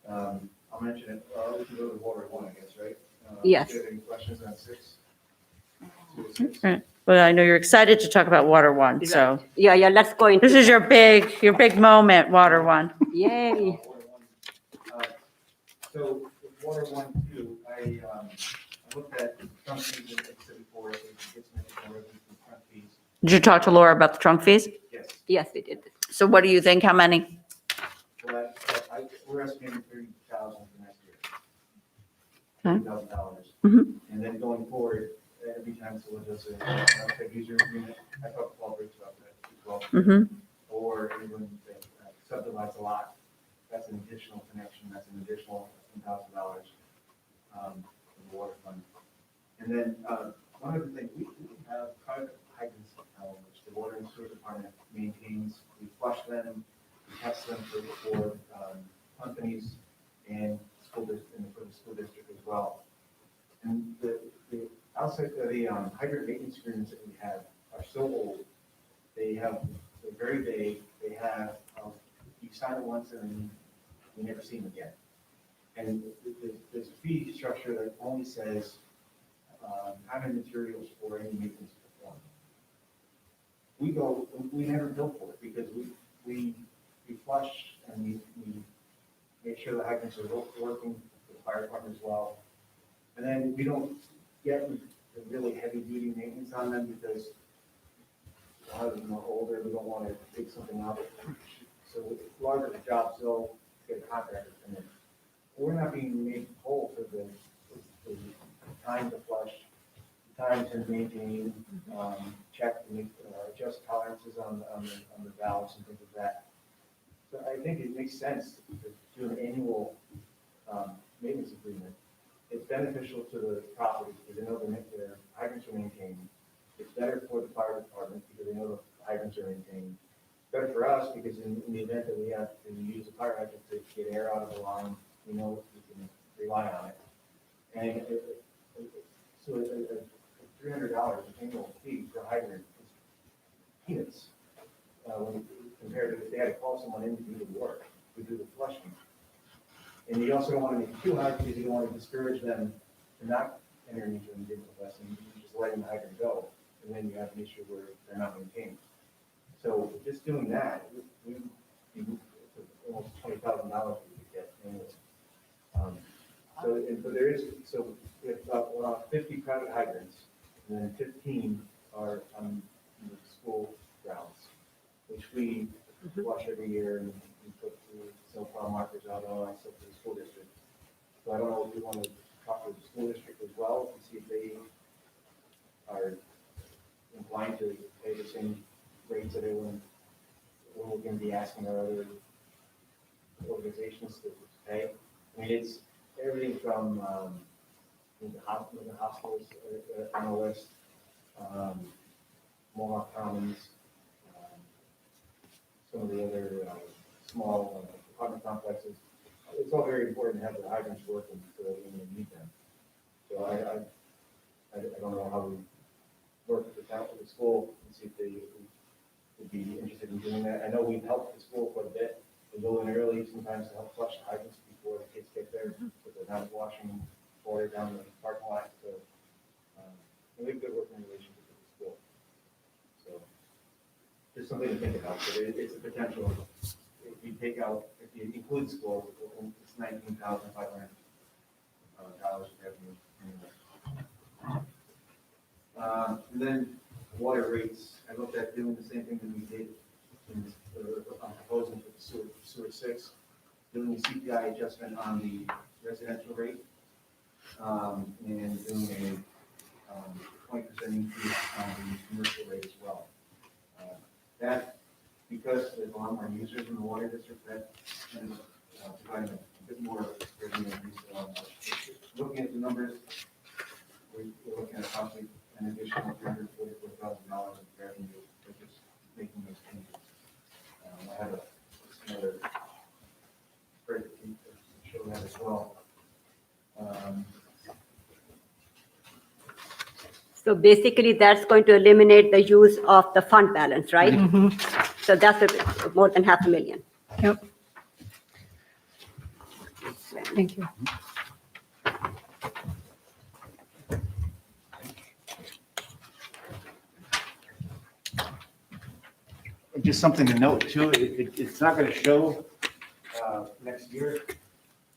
I'll mention it, we can go to water one, I guess, right? Yes. Do you have any questions on 6? 6? Right. But I know you're excited to talk about Water One, so Yeah, let's go into. this is your big moment, Water One. Yay. Water one. So with water one, too, I looked at trunk fees and said before, it gets some additional revenue from trunk fees. Did you talk to Laura about the trunk fees? Yes. Yes, we did. So what do you think? How many? Well, we're estimating 30,000 for next year. Okay. $30,000. Mhm. And then going forward, every time someone does a outside user agreement, I talked to Paul Briggs about that as well. Mm-hmm. Or anyone that subdivides a lot, that's an additional connection, that's an additional $10,000 for the water fund. And then one other thing, we have private hydrants, which the water and sewer department maintains. We flush them, we test them for companies and for the school district as well. And the outside, the hydrant maintenance agreements that we have are so old. They're very vague. They have, you sign it once and then you never see them again. And there's a fee structure that only says time and materials for any maintenance performed. We never bill for it because we flush and we make sure the hydrants are working for the fire department as well. And then we don't get the really heavy duty maintenance on them because a lot of them are older, we don't want to take something out. So with larger jobs, they'll get a contractor to come in. We're not being made whole for the time to flush, the time to maintain, check, adjust tolerances on the valves and things like that. So I think it makes sense to do an annual maintenance agreement. It's beneficial to the property because they know their hydrants are maintained. It's better for the fire department because they know the hydrants are maintained. It's better for us because in the event that we have to use a fire hydrant to get air out of the line, we know we can rely on it. And so a $300 annual fee for hydrant is peanuts when compared to if they had to call someone in to do the work, to do the flushing. And you also don't want to make it too high because you don't want to discourage them from not entering into an agreement with us and just letting the hydrant go. And then you have an issue where they're not maintained. So just doing that, we almost $20,000 we could get annually. But there is, so we have about 50 private hydrants and then 15 are on the school grounds, which we flush every year and we put the snowplow markers out and all that stuff for the school district. So I don't know if we want to talk to the school district as well to see if they are inclined to pay the same rates that everyone, we're going to be asking our other organizations to pay. I mean, it's everything from the hospitals on the list, Mohawk Commons, some of the other small apartment complexes. It's all very important to have the hydrants working so that we need them. So I don't know how we work with the town, with the school, and see if they would be interested in doing that. I know we've helped the school quite a bit. We go in early sometimes to help flush the hydrants before the kids get there, so they're not washing water down the parking lot. So we have a good working relationship with the school. So just something to think about. But it's a potential. If you take out, if you include schools, it's $19,500 revenue. And then water rates, I looked at doing the same thing that we did in this, I'm proposing for the sewer 6, doing the CPI adjustment on the residential rate, and doing a 20% increase on the commercial rate as well. That, because there's a lot more users in the water district, that is providing a bit more revenue increase. Looking at the numbers, we're looking at possibly an additional $344,000 in revenue, for just making those changes. I have another spreadsheet to show that as well. So basically, that's going to eliminate the use of the fund balance, right? So that's more than $500,000. Yep. Thank you. Just something to note too, it's not gonna show, next year,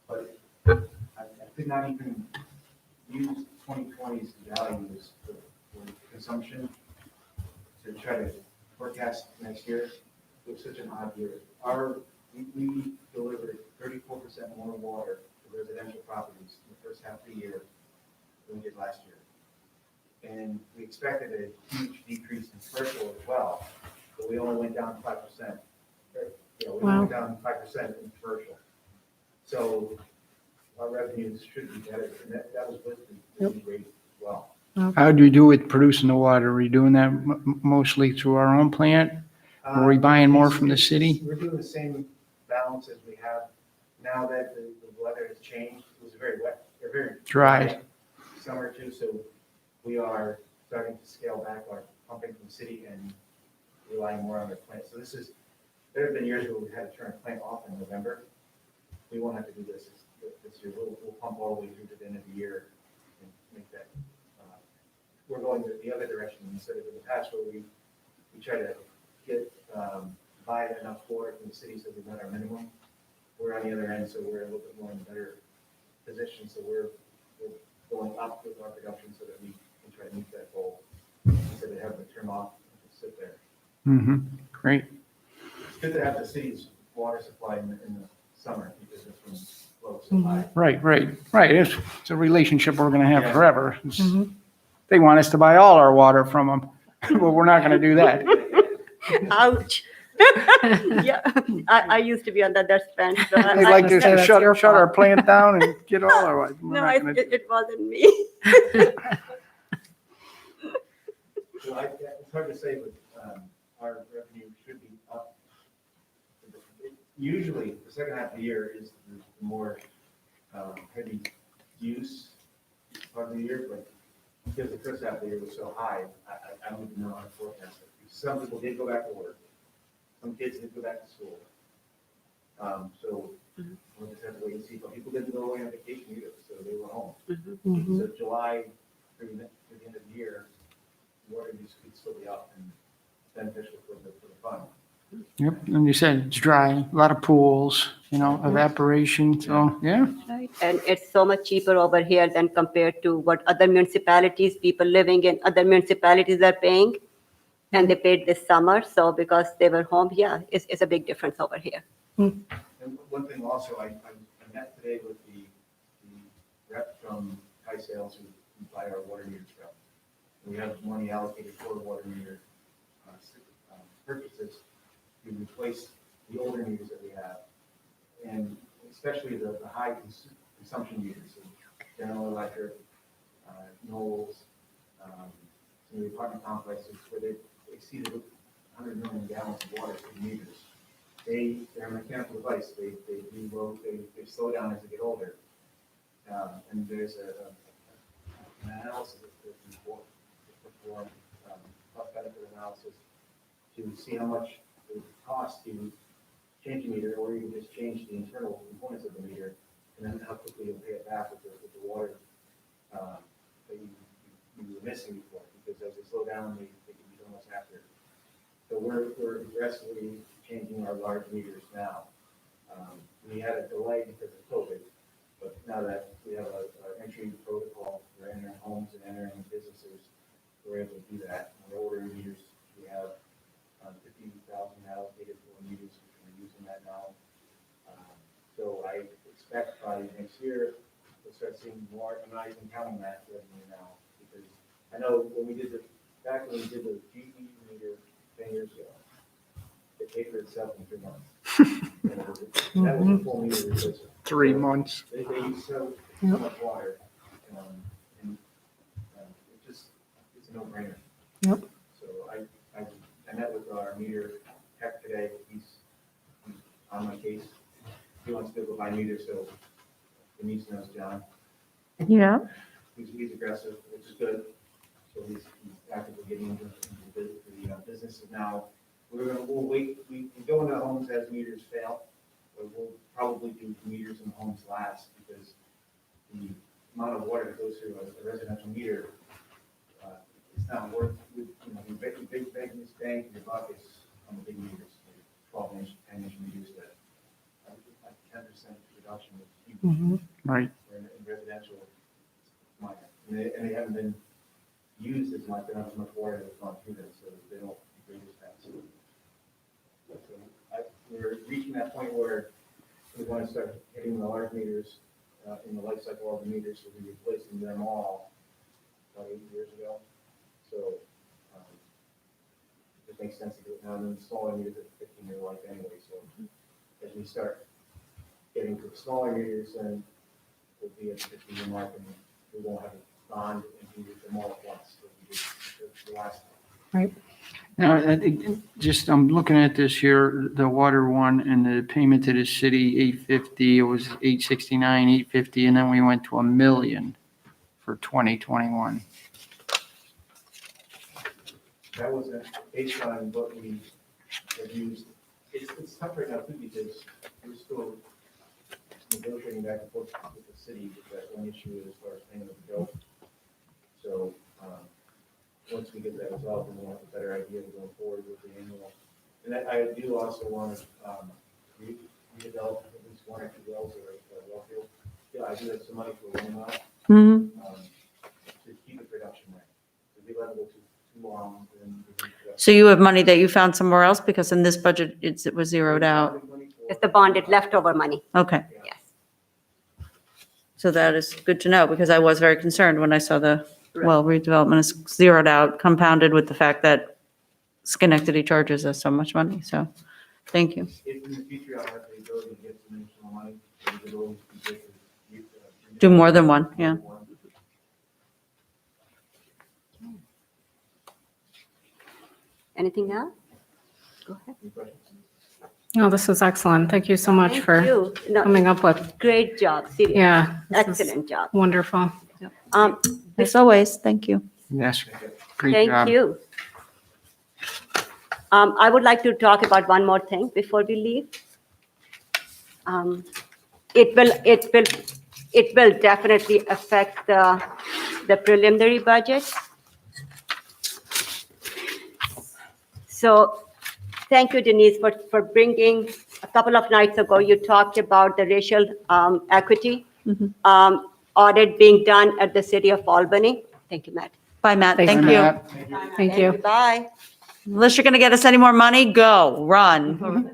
but I could not even use 2020's values for consumption to try to forecast next year. It was such an odd year. We delivered 34% more water to residential properties in the first half of the year than we did last year. And we expected a huge decrease in commercial as well, but we only went down 5%. We only Wow. went down 5% in commercial. So our revenues should be better, and that was with the rate as well. How do you do with producing the water? Are we doing that mostly through our own plant? Are we buying more from the city? We're doing the same balance as we have now that the weather has changed. It was very wet, or very Dry. summer too, so we are starting to scale back our pumping from the city and relying more on their plant. So there have been years where we've had to turn a plant off in November. We won't have to do this year. We'll pump all the way through to the end of the year and make that. We're going the other direction instead of in the past where we try to buy enough water from the city so we met our minimum. We're on the other end, so we're a little bit more in a better position. So we're going up with our production so that we can try to meet that goal instead of having to turn off and just sit there. Great. It's good to have the city's water supply in the summer because it's when it's low so high. Right. It's a relationship we're gonna have Yeah. forever. They want us to buy all our water from them, but we're not gonna do that. Ouch. Yeah, I used to be on that fence. So They'd like to us say to that's shut your our fault. plant down and get all our water. We're No, not gonna do it wasn't me. So it's hard to say, but our revenue should be up. Usually, the second half of the year is the more heavy use part of the year, but because the first half of the year was so high, I don't even know how to forecast it. Some people did go back to work. Some kids did go back to school. So we'll just have to wait and see. But people didn't go away on vacation either, so they were home. So July through the end of the year, water use could still be up and beneficial for the fund. Yep, and you said it's dry, a lot of pools, evaporation, so, yeah. Right. And it's so much cheaper over here than compared to what other municipalities, people living in other municipalities are paying. And they paid this summer, so because they were home, yeah, it's a big difference over here. And one thing also, I met today with the rep from High Sales who buy our water meters from. We have money allocated for water meter purchases to replace the older meters that we have. And especially the high consumption meters, so General Electric, Knowles, some of the apartment complexes where they exceeded 100 million gallons of water per meters. They're a mechanical device. They slow down as they get older. And there's an analysis that's performed, cost-benefit analysis to see how much it would cost to change a meter, or you can just change the internal components of the meter, and then how quickly you'll pay it back with the water that you were missing before. Because as they slow down, they can be almost accurate. So we're aggressively changing our large meters now. We had a delay because of COVID, but now that we have an entry protocol for entering homes and entering businesses, we're able to do that. We're ordering meters. We have 50,000 allocated for meters. We're using that now. So I expect by next year, we'll start seeing more. I'm not even counting that revenue now, because I know when we did back when we did the GE meter 10 years ago, it paid for itself in 3 months. That was a full meter replacement. 3 months. They use so Yep. much water, and it just, it's a no-brainer. Yep. So I met with our meter tech today, he's on my case. He wants to go buy meters, so Denise knows John. Yeah. He's aggressive, which is good. So he's actively getting into the business now. We'll wait, we go into homes as meters fail, but we'll probably do meters in homes last because the amount of water that goes through a residential meter, it's not worth, you know, the big bang for your buck is on the big meters, 12-inch, 10-inch meters that like 10% reduction is huge. Mhm. Right. In residential, it's minor. And they haven't been used as much, they don't have as much water that's gone through them, so they don't degrade as fast. So we're reaching that point where we want to start hitting the large meters in the life cycle of the meters, so we replaced them all about 8 years ago. So it makes sense to do it now, and then the smaller meters are 15-year life anyway, so as we start getting to the smaller meters, then we'll be at the 15-year mark, and we won't have a bond and do them all at once. So we do the last time. Now, I'm looking at this here, the water one and the payment to the city, 850, it was 869, 850, and then we went to $1 million for 2021. That wasn't based on what we have used. It's tough right now too because we're still negotiating back and forth with the city with that one issue as far as payment of the bill. So, once we get that resolved, then we'll have a better idea of going forward with the annual. And I do also want to redevelop at least 1 or 2 wells or a well field. Yeah, I do have some money for 1 well Mhm. to keep the production right. If we let it go too long, then we can So you have money that you found somewhere else because in this budget, it was zeroed out. It's the bonded leftover money, Okay. yes. So that is good to know because I was very concerned when I saw the well redevelopment is zeroed out, compounded with the fact that Schenectady charges us so much money. So thank you. If in the future I have the ability to get some additional money, then we would always be good to Do more than one, yeah. Anything else? Go ahead. Any questions? Oh, this was excellent. Thank you so much Thank for you. No, coming up with, great job, seriously. yeah. this is Excellent job. Wonderful. As always, thank you. Yes, great Thank job. you. I would like to talk about one more thing before we leave. It will definitely affect the preliminary budget. So thank you, Denise, for bringing, a couple of nights ago, you talked about the racial equity audit being done at the city of Albany. Thank you, Matt. Bye, Matt. Thanks, Thank Matt. you. Thank you. Bye. Unless you're going to get us any more money, go, run.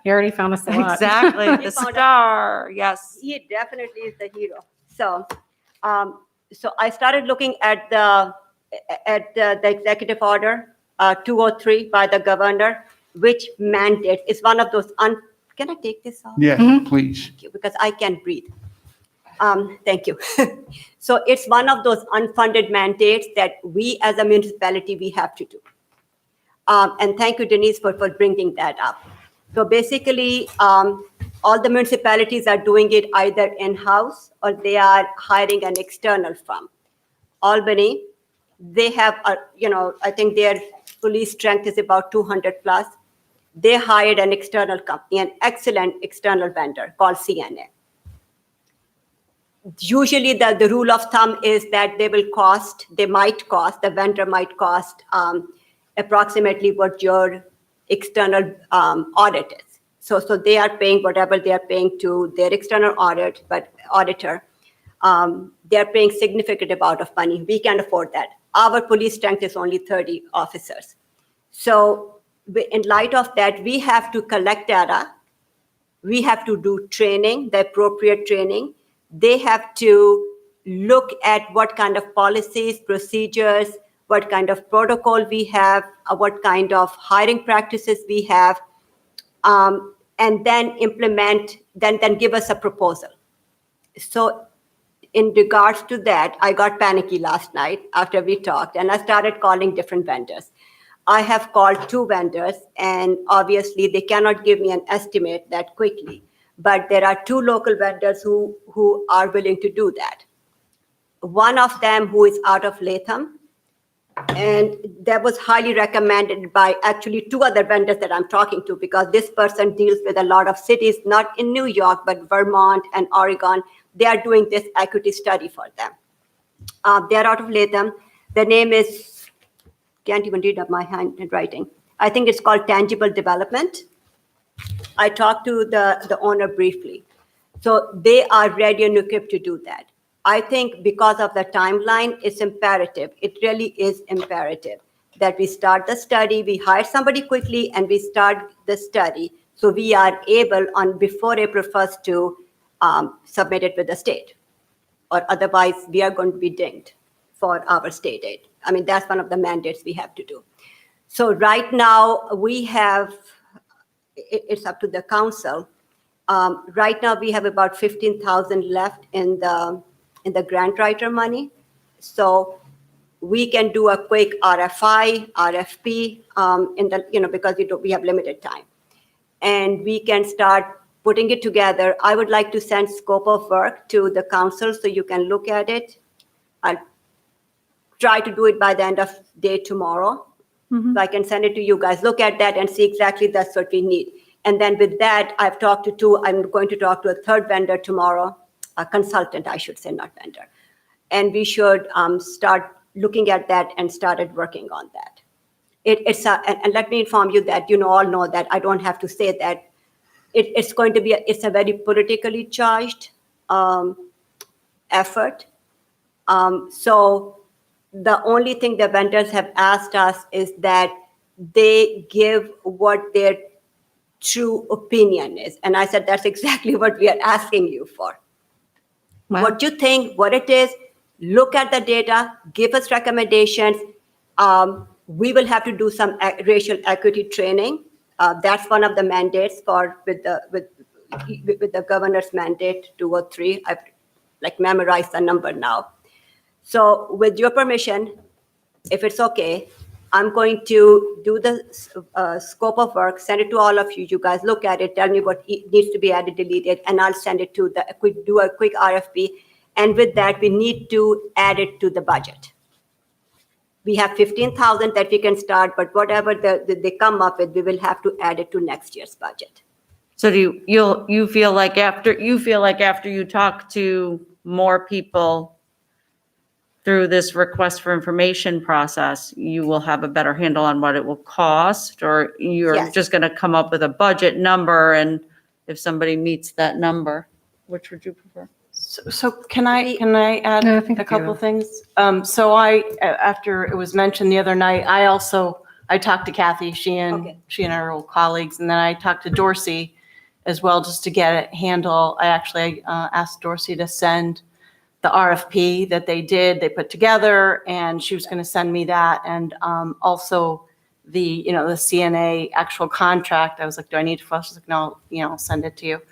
You already found us a lot. Exactly. The star. Yes. He definitely is the hero. So, so I started looking at the executive order 203 by the governor, which mandate is one of those. Can I take this off? Yes, Mhm. please. Because I can't breathe. Thank you. So it's one of those unfunded mandates that we as a municipality, we have to do. And thank you, Denise, for bringing that up. So basically, all the municipalities are doing it either in-house or they are hiring an external firm. Albany, they have, I think their police strength is about 200 plus. They hired an external company, an excellent external vendor called CNA. Usually the rule of thumb is that the vendor might cost approximately what your external audit is. So they are paying whatever they are paying to their external auditor. They're paying significant amount of money. We can't afford that. Our police strength is only 30 officers. So in light of that, we have to collect data. We have to do training, the appropriate training. They have to look at what kind of policies, procedures, what kind of protocol we have, what kind of hiring practices we have. and then implement, then give us a proposal. So in regards to that, I got panicky last night after we talked, and I started calling different vendors. I have called 2 vendors, and obviously they cannot give me an estimate that quickly. But there are 2 local vendors who are willing to do that. One of them who is out of Latham, and that was highly recommended by actually 2 other vendors that I'm talking to, because this person deals with a lot of cities, not in New York, but Vermont and Oregon. They are doing this equity study for them. They're out of Latham. The name is, can't even read up my handwriting. I think it's called Tangible Development. I talked to the owner briefly. So they are ready and equipped to do that. I think because of the timeline, it's imperative. It really is imperative that we start the study, we hire somebody quickly, and we start the study so we are able on before April 1st to submit it with the state. Or otherwise, we are going to be dinged for our state aid. I mean, that's one of the mandates we have to do. So right now, we have, it's up to the council. Right now, we have about 15,000 left in the grant writer money. So we can do a quick RFI, RFP because we have limited time. And we can start putting it together. I would like to send scope of work to the council so you can look at it. I'll try to do it by the end of day tomorrow. So I can send it to you guys. Look at that and see exactly that's what we need. And then with that, I've talked to 2. I'm going to talk to a 3rd vendor tomorrow, a consultant, I should say, not vendor. And we should start looking at that and started working on that. And let me inform you that all know that I don't have to say that. It's going to be, it's a very politically charged effort. So the only thing the vendors have asked us is that they give what their true opinion is. And I said, that's exactly what we are asking you for. Wow. What you think, what it is, look at the data, give us recommendations. We will have to do some racial equity training. That's one of the mandates with the governor's mandate 203. I've memorized the number now. So with your permission, if it's okay, I'm going to do the scope of work, send it to all of you. You guys look at it, tell me what needs to be added, deleted, and I'll send it to do a quick RFP. And with that, we need to add it to the budget. We have 15,000 that we can start, but whatever they come up with, we will have to add it to next year's budget. So you feel like after you talk to more people through this request for information process, you will have a better handle on what it will cost, or you're Yes. just going to come up with a budget number, and if somebody meets that number, which would you prefer? So can I add No, I think a it's couple you. things? So after it was mentioned the other night, I talked to Kathy, she and our old colleagues, and then I talked to Dorsey as well, just to get a handle. I actually asked Dorsey to send the RFP that they put together, and she was going to send me that. And also the CNA actual contract. I was like, do I need to flush? She's like, no, I'll send it to you.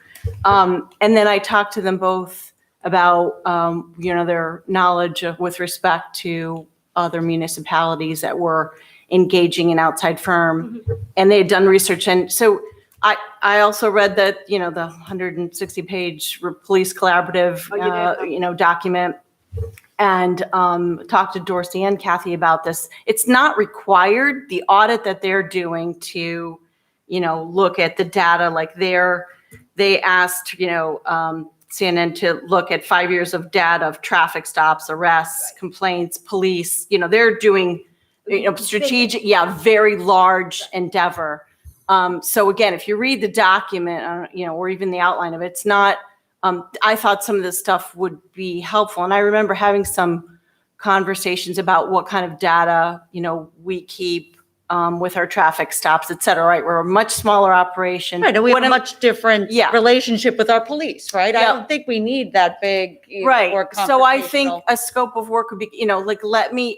And then I talked to them both about, their knowledge with respect to other municipalities that were engaging an outside firm, and they had done research. And so I also read that, the 160-page police collaborative, document, and talked to Dorsey and Kathy about this. It's not required, the audit that they're doing to, look at the data, like they asked, CNN to look at 5 years of data of traffic stops, arrests, complaints, police, they're doing, strategic, very large endeavor. So again, if you read the document, or even the outline of it, it's not, I thought some of this stuff would be helpful. And I remember having some conversations about what kind of data, we keep with our traffic stops, et cetera, right? We're a much smaller operation. Right, and we have a much different Yeah. relationship with our police, right? I Yeah. don't think we need that big. Right. Or So I think confrontational. a scope of work would be,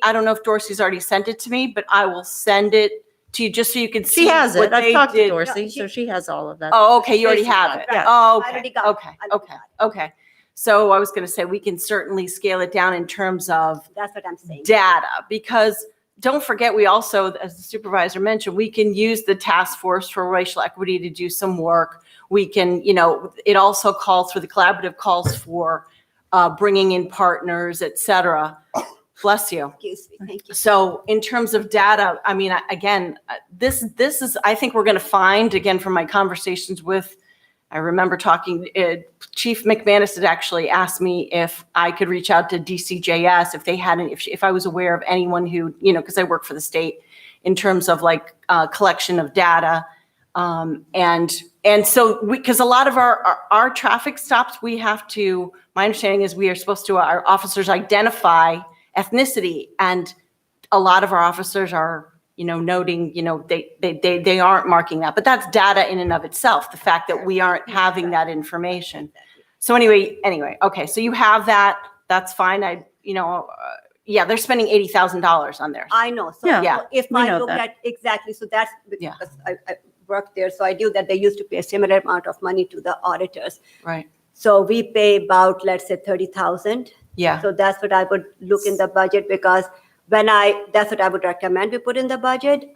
I don't know if Dorsey's already sent it to me, but I will send it to you, just so you can see. She has what it. I've they talked to did? Dorsey, she- so she has all of that. Oh, okay, you already She's have got it. it. Yeah. Oh, I okay, already got it. okay, I already okay, got okay. So I was going to say, we can certainly scale it down in terms of That's what I'm saying. data, because don't forget, we also, as the supervisor mentioned, we can use the task force for racial equity to do some work. We can, it also calls for, the collaborative calls for bringing in partners, et cetera. Bless you. Excuse me, thank you. So in terms of data, I mean, again, this is, I think we're going to find, again, from my conversations with, I remember talking, Chief McManus had actually asked me if I could reach out to DCJS, if they had, if I was aware of anyone who, because I work for the state, in terms of like collection of data. And so because a lot of our traffic stops, we have to, my understanding is we are supposed to, our officers identify ethnicity, and a lot of our officers are, noting, they aren't marking that, but that's data in and of itself, the fact that we aren't having that information. So anyway, okay, so you have that, that's fine. Yeah, they're spending $80,000 on theirs. I know, so Yeah, so if we I know look that. at, exactly, so that's Yeah. because I worked there, so I knew that they used to pay a similar amount of money to the auditors. Right, So we pay about, let's say, 30,000. yeah, So that's what I would look in the budget, because that's what I would recommend we put in the budget.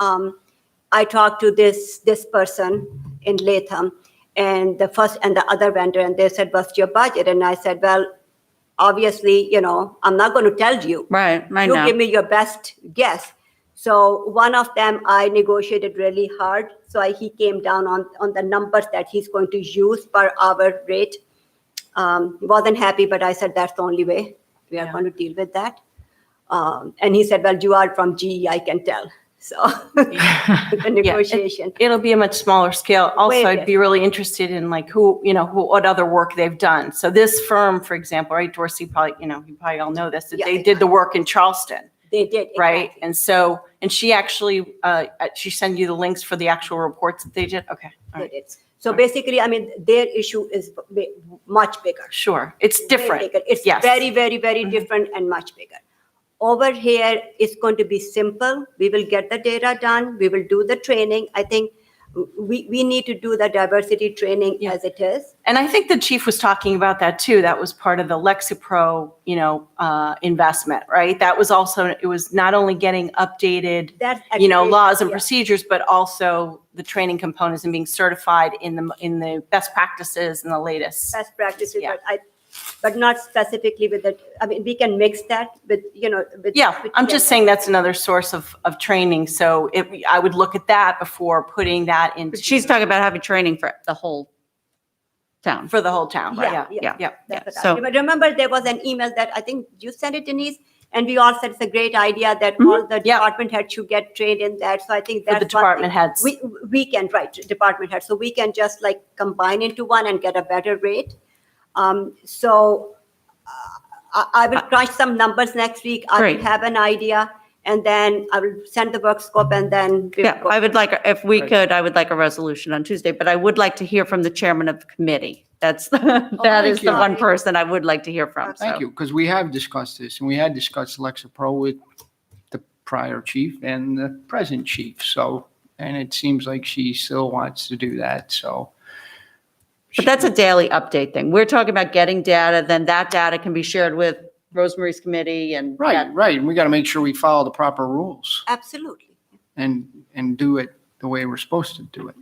I talked to this person in Latham, and the other vendor, and they said, what's your budget? And I said, well, obviously, I'm not going to tell you. Right, I You give know. me your best guess. So one of them, I negotiated really hard. So he came down on the numbers that he's going to use per hour rate. Wasn't happy, but I said, that's the only way we are Yeah. going to deal with that. And he said, well, you are from GE, I can tell. So the negotiation. it'll be a much smaller scale. Also, Way I'd be really interested in like what other work they've done. So this firm, for example, right, Dorsey, probably, you probably all know this, that Yeah, they did the work in Charleston, They did. right? exactly. And so, and she actually, she sent you the links for the actual reports that they did? Okay, all They right, did. So basically, I mean, their issue is much bigger. sure. It's Way different. bigger. It's Yes. very, very, very different and much bigger. Over here, it's going to be simple. We will get the data done. We will do the training. I think we need to do the diversity training Yeah. as it is. And I think the chief was talking about that too. That was part of the Lexipro, investment, right? That was also, it was not only getting updated, That's laws and yeah. procedures, but also the training components and being certified in the best practices and the latest. Best practices, Yeah. but not specifically with it. I mean, we can mix that with, with. Yeah, with I'm just saying that's another source of training. So I would look at that before putting that into. But she's talking about having training for the whole town. For the whole town, right? Yeah, Yeah, yeah. That's what So- but remember, there was an email that I think you sent it, Denise, and we all said it's a great idea that all the Yeah. department heads should get trained in that. So I think For that's the department one heads. thing. We can, right, department heads. So we can just like combine into one and get a better rate. So I will crunch some numbers next week. I will Great. have an idea, and then I will send the work scope, and then. we'll Yeah, go. I would like, if we Right. could, I would like a resolution on Tuesday, but I would like to hear from the chairman of the committee. That is the you. one person I would like to hear from, Thank so. you, because we have discussed this, and we had discussed Lexapro with the prior chief and the present chief, so, and it seems like she still wants to do that, so. But that's a daily update thing. We're talking about getting data, then that data can be shared with Rosemary's committee and. Right, right, and we got to make sure we follow the proper rules Absolutely. and do it the way we're supposed to do it.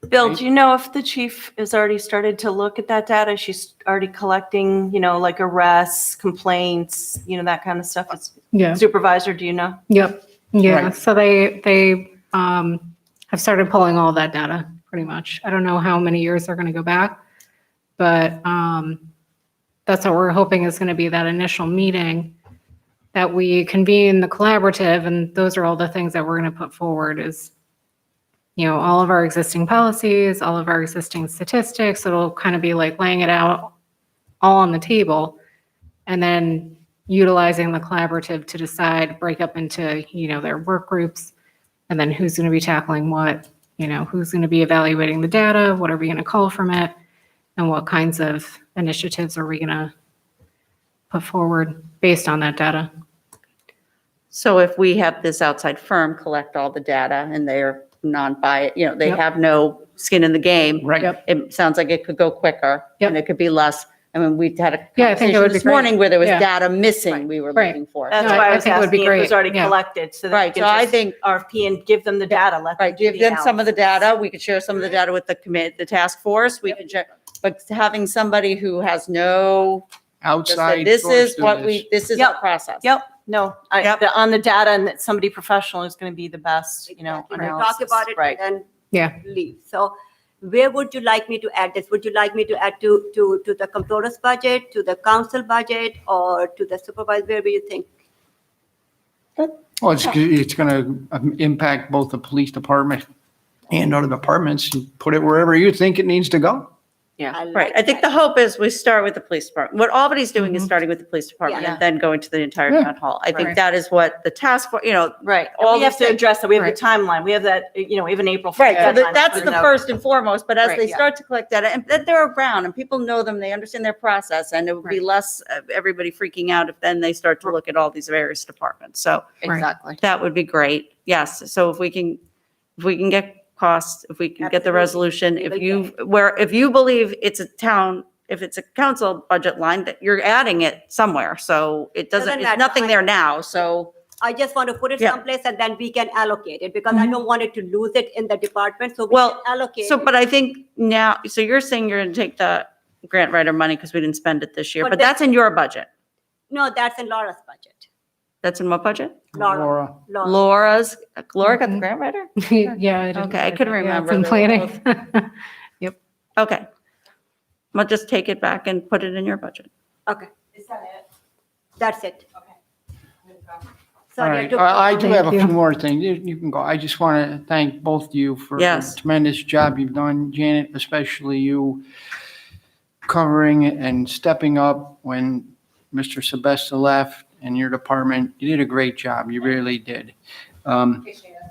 Bill, do you know if the chief has already started to look at that data? She's already collecting, like arrests, complaints, that kind of stuff. It's Yeah. Supervisor, do you know? Yep. Yeah. Right. So they have started pulling all that data pretty much. I don't know how many years they're going to go back, but that's what we're hoping is going to be that initial meeting that we convene the collaborative, and those are all the things that we're going to put forward is, all of our existing policies, all of our existing statistics. It'll kind of be like laying it out all on the table and then utilizing the collaborative to decide, break up into, their work groups, and then who's going to be tackling what, who's going to be evaluating the data, what are we going to call from it, and what kinds of initiatives are we going to put forward based on that data. So if we have this outside firm collect all the data and they're non-biased, they Yep. have no skin in the game. Right. Yep. It sounds like it could go quicker and Yep. it could be less. I mean, we had a Yeah, I think it conversation would be this great. morning where there was Yeah. data missing Right. we were Right. looking for. That's No, why I I was think it would be asking if it was great. already Yeah. collected, so that Right, we so can I just think- RFP and give them the data, let them Right, do give the them some of the analysis. data. We could share some of the data with the task force. We could share, but having somebody who has no, just Outside. said, this source is to what this. this is Yep. our process. Yep, no, Yep. on the data and that somebody professional is going to be the best, Exactly. We analysis. talk about it Right. and then Yeah. leave. So where would you like me to add this? Would you like me to add to the comptroller's budget, to the council budget, or to the supervisor? Where do you think? Well, it's going to impact both the police department and other departments. Put it wherever you think it needs to go. I Right, like I think that. the hope is we start with the police department. What Albany's doing is Mhm. starting with the police department Yeah. and then going to the entire Yeah. town hall. I think Right. that is what the task force, Right, all and we have these to things. address that, we have the Right. timeline, we have that, we have an April. right, so deadline that's for the note. first and foremost, but as Right, they yeah. start to collect data, and that they're around and people know them, they understand their process, and it would be Right. less of everybody freaking out if then they start to look at all these various departments. So Right. Exactly. that would be great. Yes, so if we can get costs, if we can get the Absolutely. resolution, We if will if you believe it's a town, if it's a council budget line, that you're adding it somewhere. So it Doesn't doesn't, it's matter. nothing there now, so. I just want to put it Yeah. someplace and then we can allocate it because I don't want it to lose it in the department. So we Well, can allocate. So, it. but I think now, so you're saying you're going to take the grant writer money because we didn't spend it this year, But but that- that's in your budget. No, that's in Laura's budget. That's in what budget? Laura. Laura got the Mhm. grant writer? Yeah. didn't Okay, I write couldn't that. Yeah, remember. It's in They were planning. Okay. I'll just take it back and put it in your budget. Okay, Is that it? that's it. Okay. All Sorry, right, took- I do have a Thank few you. more things. You can go. I just want to thank both of you for the Yes. tremendous job you've done, Janet, especially you covering and stepping up when Mr. Sebesta left and your department. You did a great job. You really did.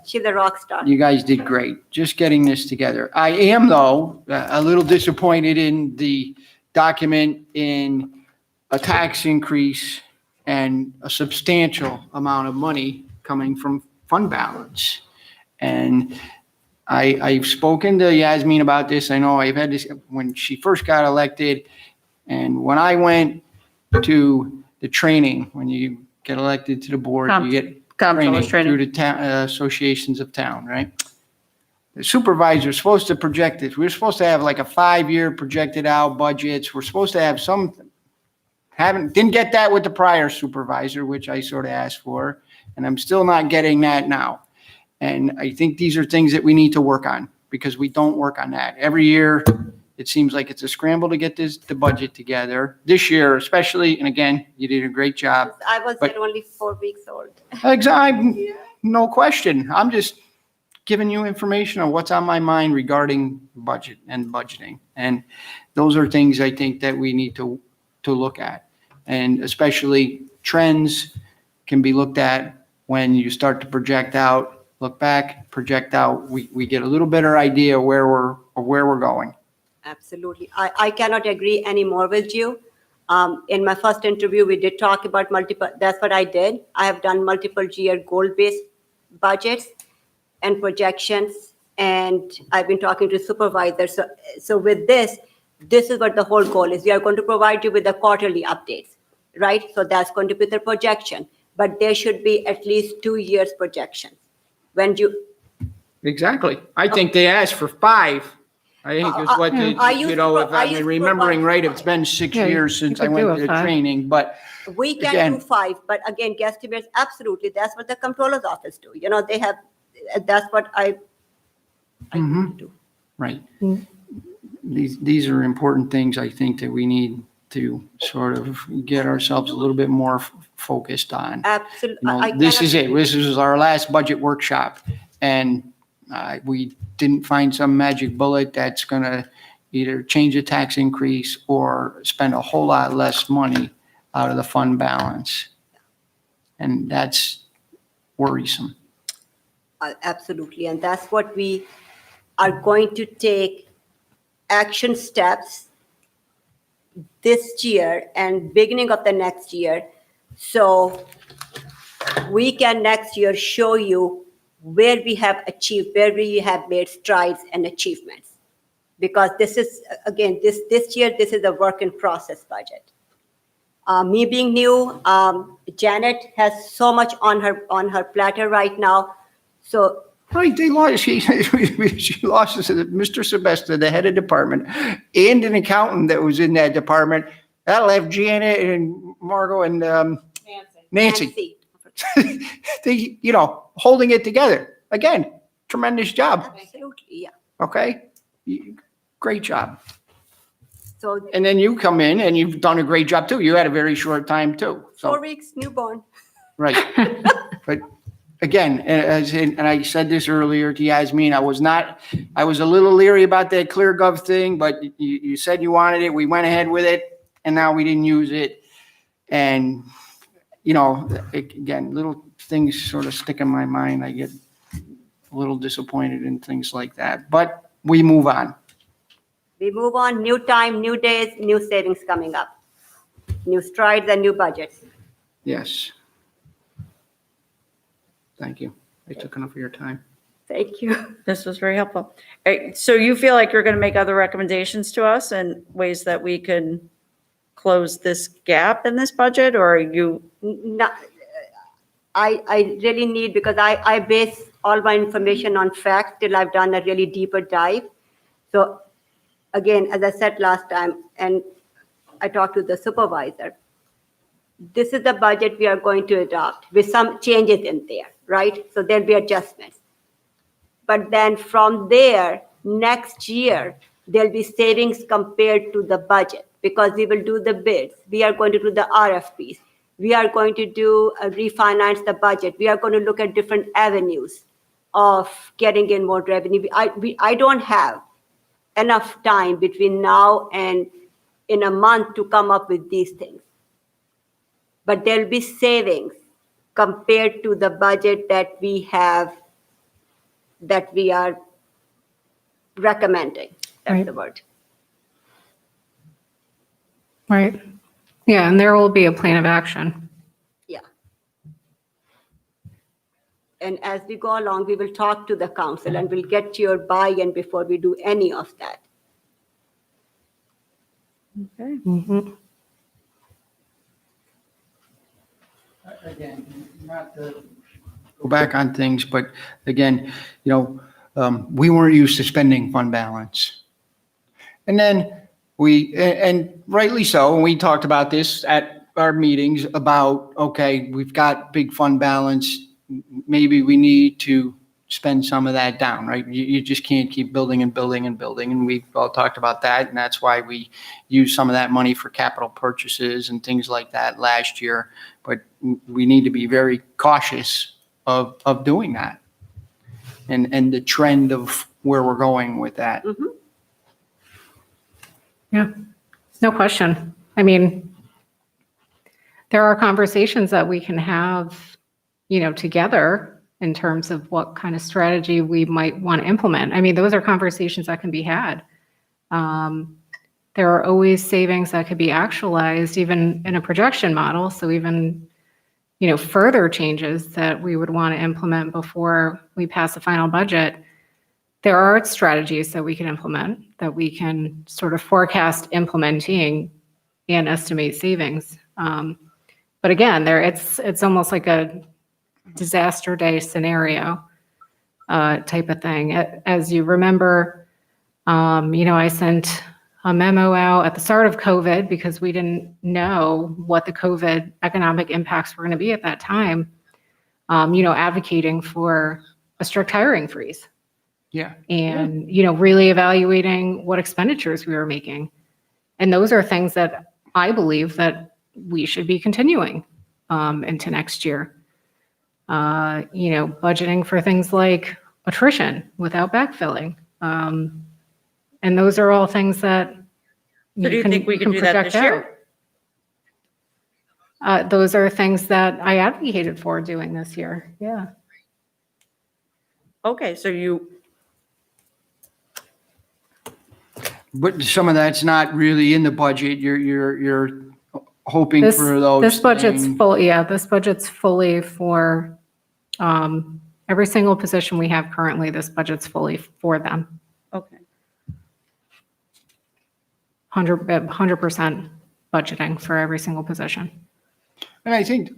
She's a rock star. You guys did great, just getting this together. I am, though, a little disappointed in the document in a tax increase and a substantial amount of money coming from fund balance. And I've spoken to Yasmin about this. I know I've had this when she first got elected. And when I went to the training, when you get elected to the board, you get Comptroller's through training. the town, associations of town, right? The supervisor's supposed to project this. We're supposed to have like a 5-year projected out budgets. We're supposed to have some, didn't get that with the prior supervisor, which I sort of asked for, and I'm still not getting that now. And I think these are things that we need to work on because we don't work on that. Every year, it seems like it's a scramble to get the budget together. This year especially, and again, you did a great job. I was But- there only 4 weeks old. Exactly, no question. I'm just giving you information on what's on my mind regarding budget and budgeting. And those are things I think that we need to look at. And especially trends can be looked at when you start to project out, look back, project out. We get a little better idea where we're going. Absolutely. I cannot agree any more with you. In my first interview, we did talk about multiple, that's what I did. I have done multiple year goal-based budgets and projections, and I've been talking to supervisors. So with this is what the whole goal is. We are going to provide you with the quarterly updates, right? So that's going to be the projection, but there should be at least 2 years projections. When you, Exactly. I think they asked for 5. I think is what, I used to if I I'm used to remembering provide right, it's been 6 Yeah, years you since I could went do to a the 5. training, but we can Again. do 5, but again, guesstimates, absolutely. That's what the comptroller's office do. They have, that's what I Mhm. do. Right. Mm. These are important things I think that we need to sort of get ourselves a little bit more focused on. Absolutely. This is it. This is our last budget workshop. And we didn't find some magic bullet that's going to either change a tax increase or spend a whole lot less money out of the fund balance. And that's worrisome. Absolutely. And that's what we are going to take action steps this year and beginning of the next year. So we can next year show you where we have achieved, where we have made strides and achievements. Because this is, again, this year, this is a work in process budget. Me being new, Janet has so much on her platter right now. So Right, they lost, she lost Mr. Sylvester, the head of department, and an accountant that was in that department. That left Janet and Margot and Nancy. They, holding it together. Again, tremendous job, Absolutely, yeah. okay? Great job. So And then you come in and you've done a great job too. You had a very short time too. 4 So, weeks newborn. right. But again, and I said this earlier to Yasmin, I was a little leery about that ClearGov thing, but you said you wanted it. We went ahead with it and now we didn't use it. And, again, little things sort of stick in my mind. I get a little disappointed in things like that, but we move on. We move on, new time, new days, new savings coming up. New strides and new budgets. Yes. Thank you. I took enough of your time. Thank you. This was very helpful. So you feel like you're going to make other recommendations to us and ways that we can close this gap in this budget, or are you? Not, I really need, because I base all my information on facts till I've done a really deeper dive. So again, as I said last time, and I talked to the supervisor, this is the budget we are going to adopt with some changes in there, right? So there'll be adjustments. But then from there, next year, there'll be savings compared to the budget because we will do the bids. We are going to do the RFPs. We are going to do refinance the budget. We are going to look at different avenues of getting in more revenue. I don't have enough time between now and in a month to come up with these things. But there'll be savings compared to the budget that we have, that we are recommending. That's Right. the word. Right. Yeah, and there will be a plan of action. Yeah. And as we go along, we will talk to the council and we'll get your buy-in before we do any of that. Okay. Mhm. Again, not to go back on things, but again, we weren't used to spending fund balance. And then and rightly so, and we talked about this at our meetings about, okay, we've got big fund balance. Maybe we need to spend some of that down, right? You just can't keep building and building and building. And we've all talked about that. And that's why we use some of that money for capital purchases and things like that last year. But we need to be very cautious of doing that and the trend of where we're going with that. Mhm. Yeah, no question. I mean, there are conversations that we can have, together in terms of what kind of strategy we might want to implement. I mean, those are conversations that can be had. There are always savings that could be actualized even in a projection model. So even, further changes that we would want to implement before we pass the final budget. There are strategies that we can implement that we can sort of forecast implementing and estimate savings. But again, it's almost like a disaster day scenario type of thing. As you remember, I sent a memo out at the start of COVID because we didn't know what the COVID economic impacts were going to be at that time, advocating for a strict hiring freeze. Yeah. And, really evaluating what expenditures we were making. And those are things that I believe that we should be continuing into next year. Budgeting for things like attrition without backfilling. And those are all things that So do you think we can do that project this year? out. Those are things that I advocated for doing this year. Yeah. Okay, so But some of that's not really in the budget. You're hoping This, for those. this budget's things. full, yeah, this budget's fully for, every single position we have currently, this budget's fully for them. Okay. 100% budgeting for every single position. And I think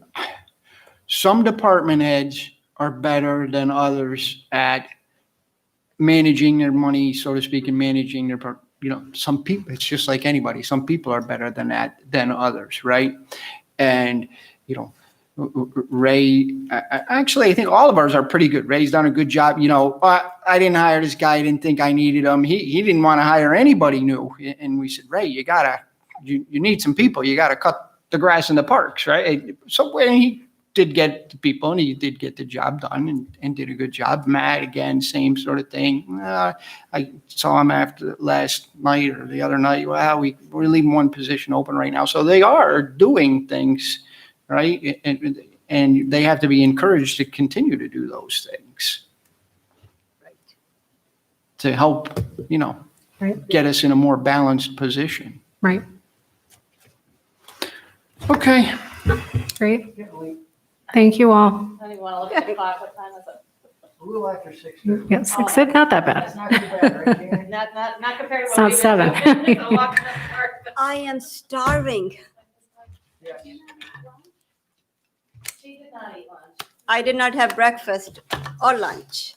some department heads are better than others at managing their money, so to speak, and managing their, some people, it's just like anybody. Some people are better than that than others, right? And, Ray, actually, I think all of ours are pretty good. Ray's done a good job. I didn't hire this guy. I didn't think I needed him. He didn't want to hire anybody new. And we said, Ray, you need some people. You got to cut the grass in the parks, right? So when he did get the people and he did get the job done and did a good job. Matt, again, same sort of thing. I saw him after last night or the other night. Well, we're leaving one position open right now. So they are doing things, right? And they have to be encouraged to continue to do those things. Right. To help, Right. get us in a more balanced position. Right, Okay. great. Thank you all. I don't even want to look at the clock. What time is it? A little after 6. Yeah, 6, not that bad. Not too bad, right, Jan? Not compared to It's what not we've 7. been doing. So walking in the park. I am starving. She did not eat lunch. I did not have breakfast or lunch.